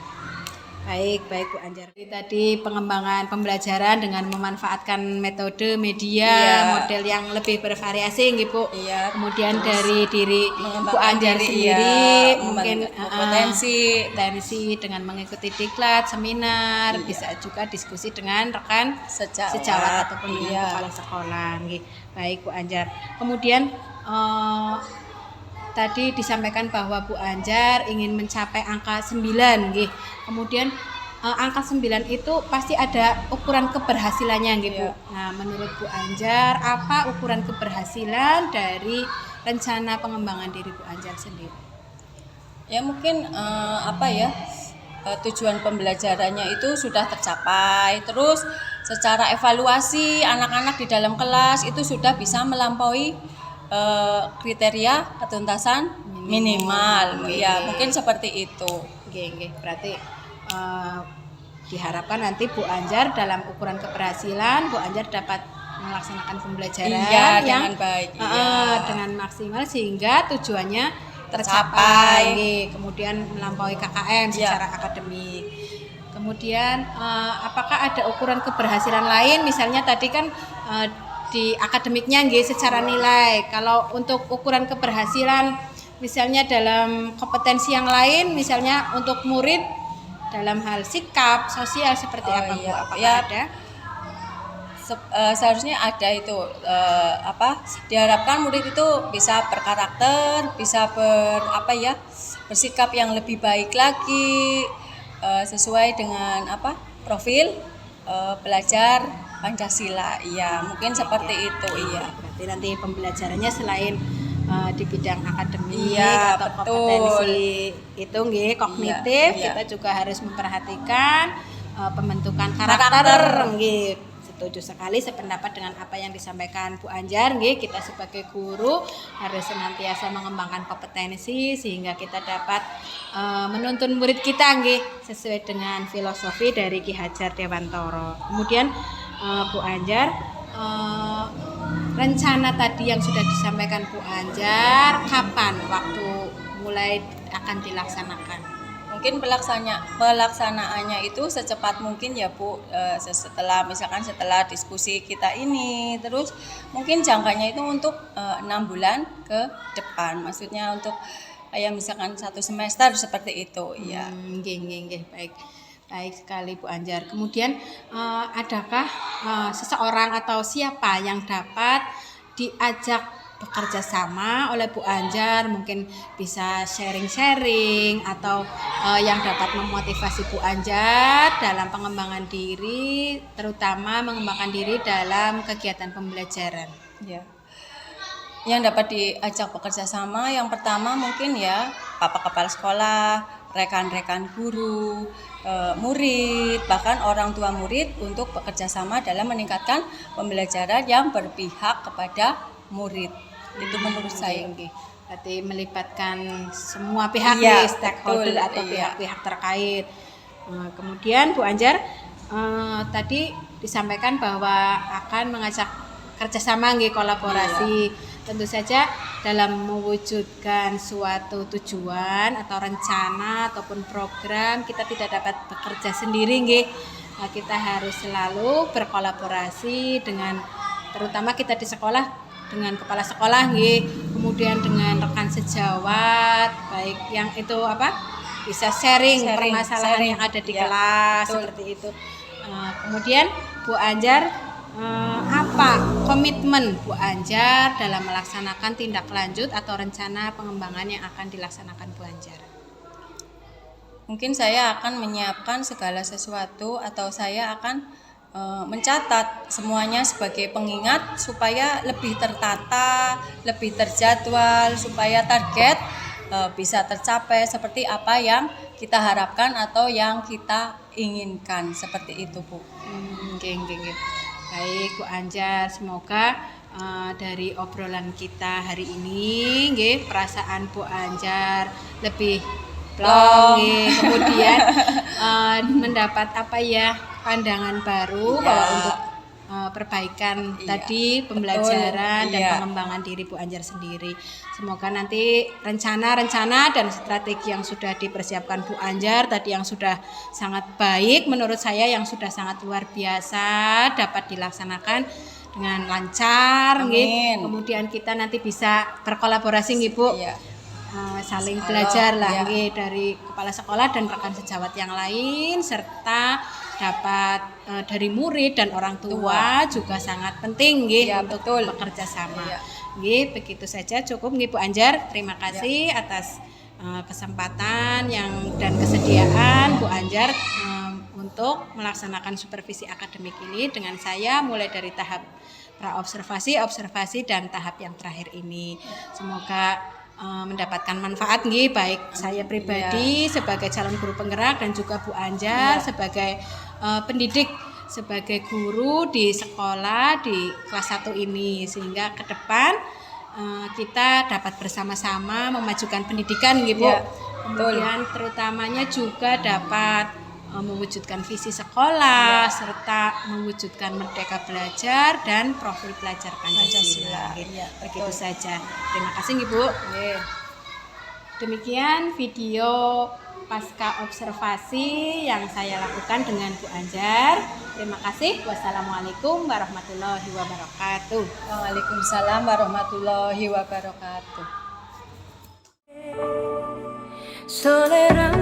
Baik Bu Anjar. Tadi pengembangan pembelajaran dengan memanfaatkan metode media, Iya. model yang lebih bervariasi nggih Bu. Iya, Kemudian terus dari diri Bu mengembangkan Anjar diri, sendiri iya, mungkin potensi. potensi dengan mengikuti diklat, seminar, bisa juga diskusi dengan rekan sejawat ataupun dengan iya. kepala sekolah nggih. Baik Bu Anjar. Kemudian tadi disampaikan bahwa Bu Anjar ingin mencapai angka 9 nggih. Kemudian angka 9 itu pasti ada ukuran keberhasilannya nggih Bu. Iya. Nah, menurut Bu Anjar apa ukuran keberhasilan dari rencana pengembangan diri Bu Anjar sendiri? Ya mungkin tujuan pembelajarannya itu sudah tercapai. Terus secara evaluasi anak-anak di dalam kelas itu sudah bisa melampaui kriteria ketuntasan minimal. Ya mungkin seperti itu. Nggih. Berarti diharapkan nanti Bu Anjar dalam ukuran keberhasilan Bu Anjar dapat melaksanakan pembelajaran Iya, yang dengan baik. Iya. dengan maksimal sehingga tujuannya Tercapai. tercapai. Nggih. Kemudian melampaui KKM Iya. secara akademik. Kemudian apakah ada ukuran keberhasilan lain? Misalnya tadi kan di akademiknya nggih secara nilai. Kalau untuk ukuran keberhasilan misalnya dalam kompetensi yang lain, misalnya untuk murid dalam hal sikap sosial seperti apa Bu? iya. Apakah Ya. ada? seharusnya ada itu diharapkan murid itu bisa berkarakter, bisa bersikap yang lebih baik lagi, sesuai dengan profil belajar Pancasila. Iya, mungkin seperti itu. Iya. Berarti nanti pembelajarannya selain di bidang akademik Iya, atau betul. kompetensi itu nggih kognitif, Iya. kita juga harus memperhatikan pembentukan karakter nggih. Setuju sekali, sependapat dengan apa yang disampaikan Bu Anjar nggih. Kita sebagai guru harus senantiasa mengembangkan kompetensi sehingga kita dapat menuntun murid kita nggih sesuai dengan filosofi dari Ki Hajar Dewantara. Kemudian Bu Anjar, rencana tadi yang sudah disampaikan Bu Anjar, kapan waktu mulai akan dilaksanakan? Mungkin pelaksanaannya itu secepat mungkin ya Bu, setelah diskusi kita ini, terus mungkin jangkanya itu untuk 6 bulan ke depan, maksudnya untuk misalkan 1 semester seperti itu. Ya. Nggih, baik sekali Bu Anjar. Kemudian adakah seseorang atau siapa yang dapat diajak bekerja sama oleh Bu Anjar, mungkin bisa sharing-sharing atau yang dapat memotivasi Bu Anjar dalam pengembangan diri, terutama mengembangkan diri dalam kegiatan pembelajaran? Ya. Yang dapat diajak bekerja sama yang pertama mungkin ya Bapak Kepala Sekolah, rekan-rekan guru, murid, bahkan orang tua murid untuk bekerja sama dalam meningkatkan pembelajaran yang berpihak kepada murid. Itu menurut saya. Berarti melibatkan semua pihak, Iya, stakeholder betul, atau iya. pihak-pihak terkait. Kemudian Bu Anjar tadi disampaikan bahwa akan mengajak kerjasama kolaborasi. Tentu saja dalam mewujudkan suatu tujuan atau rencana ataupun program kita tidak dapat bekerja sendiri kita harus selalu berkolaborasi dengan, terutama kita di sekolah, dengan kepala sekolah kemudian dengan rekan sejawat, baik yang itu bisa sharing permasalahan yang ada di kelas, betul. seperti itu. Kemudian Bu Anjar, apa komitmen Bu Anjar dalam melaksanakan tindak lanjut atau rencana pengembangan yang akan dilaksanakan Bu Anjar? Mungkin saya akan menyiapkan segala sesuatu atau saya akan mencatat semuanya sebagai pengingat supaya lebih tertata, lebih terjadwal, supaya target bisa tercapai seperti apa yang kita harapkan atau yang kita inginkan, seperti itu Bu. Baik Bu Anjar, semoga dari obrolan kita hari ini perasaan Bu Anjar lebih plong, kemudian mendapat pandangan baru bahwa untuk perbaikan tadi pembelajaran betul, dan pengembangan diri Bu Anjar sendiri. Semoga nanti rencana-rencana dan strategi yang sudah dipersiapkan Bu Anjar tadi yang sudah sangat baik, menurut saya yang sudah sangat luar biasa dapat dilaksanakan dengan lancar. Amin. Kemudian kita nanti bisa berkolaborasi Bu. Iya. Saling belajar dari kepala sekolah dan rekan sejawat yang lain, serta dapat dari murid dan orang tua juga sangat penting untuk bekerja sama. Begitu saja cukup Bu Anjar. Terima kasih atas kesempatan dan kesediaan Bu Anjar untuk melaksanakan supervisi akademik ini dengan saya mulai dari tahap praobservasi, observasi dan tahap yang terakhir ini. Semoga mendapatkan manfaat baik saya pribadi sebagai calon guru penggerak dan juga Bu Anjar sebagai pendidik, sebagai guru di sekolah di kelas 1 ini, sehingga ke depan kita dapat bersama-sama memajukan pendidikan Bu. Kemudian terutamanya juga dapat mewujudkan visi sekolah serta mewujudkan merdeka belajar dan profil pelajar Pancasila. Begitu saja. Terima kasih Bu. Demikian video pasca observasi yang saya lakukan dengan Bu Anjar. Terima kasih. Wassalamualaikum warahmatullahi wabarakatuh. Waalaikumsalam warahmatullahi wabarakatuh. Soleram,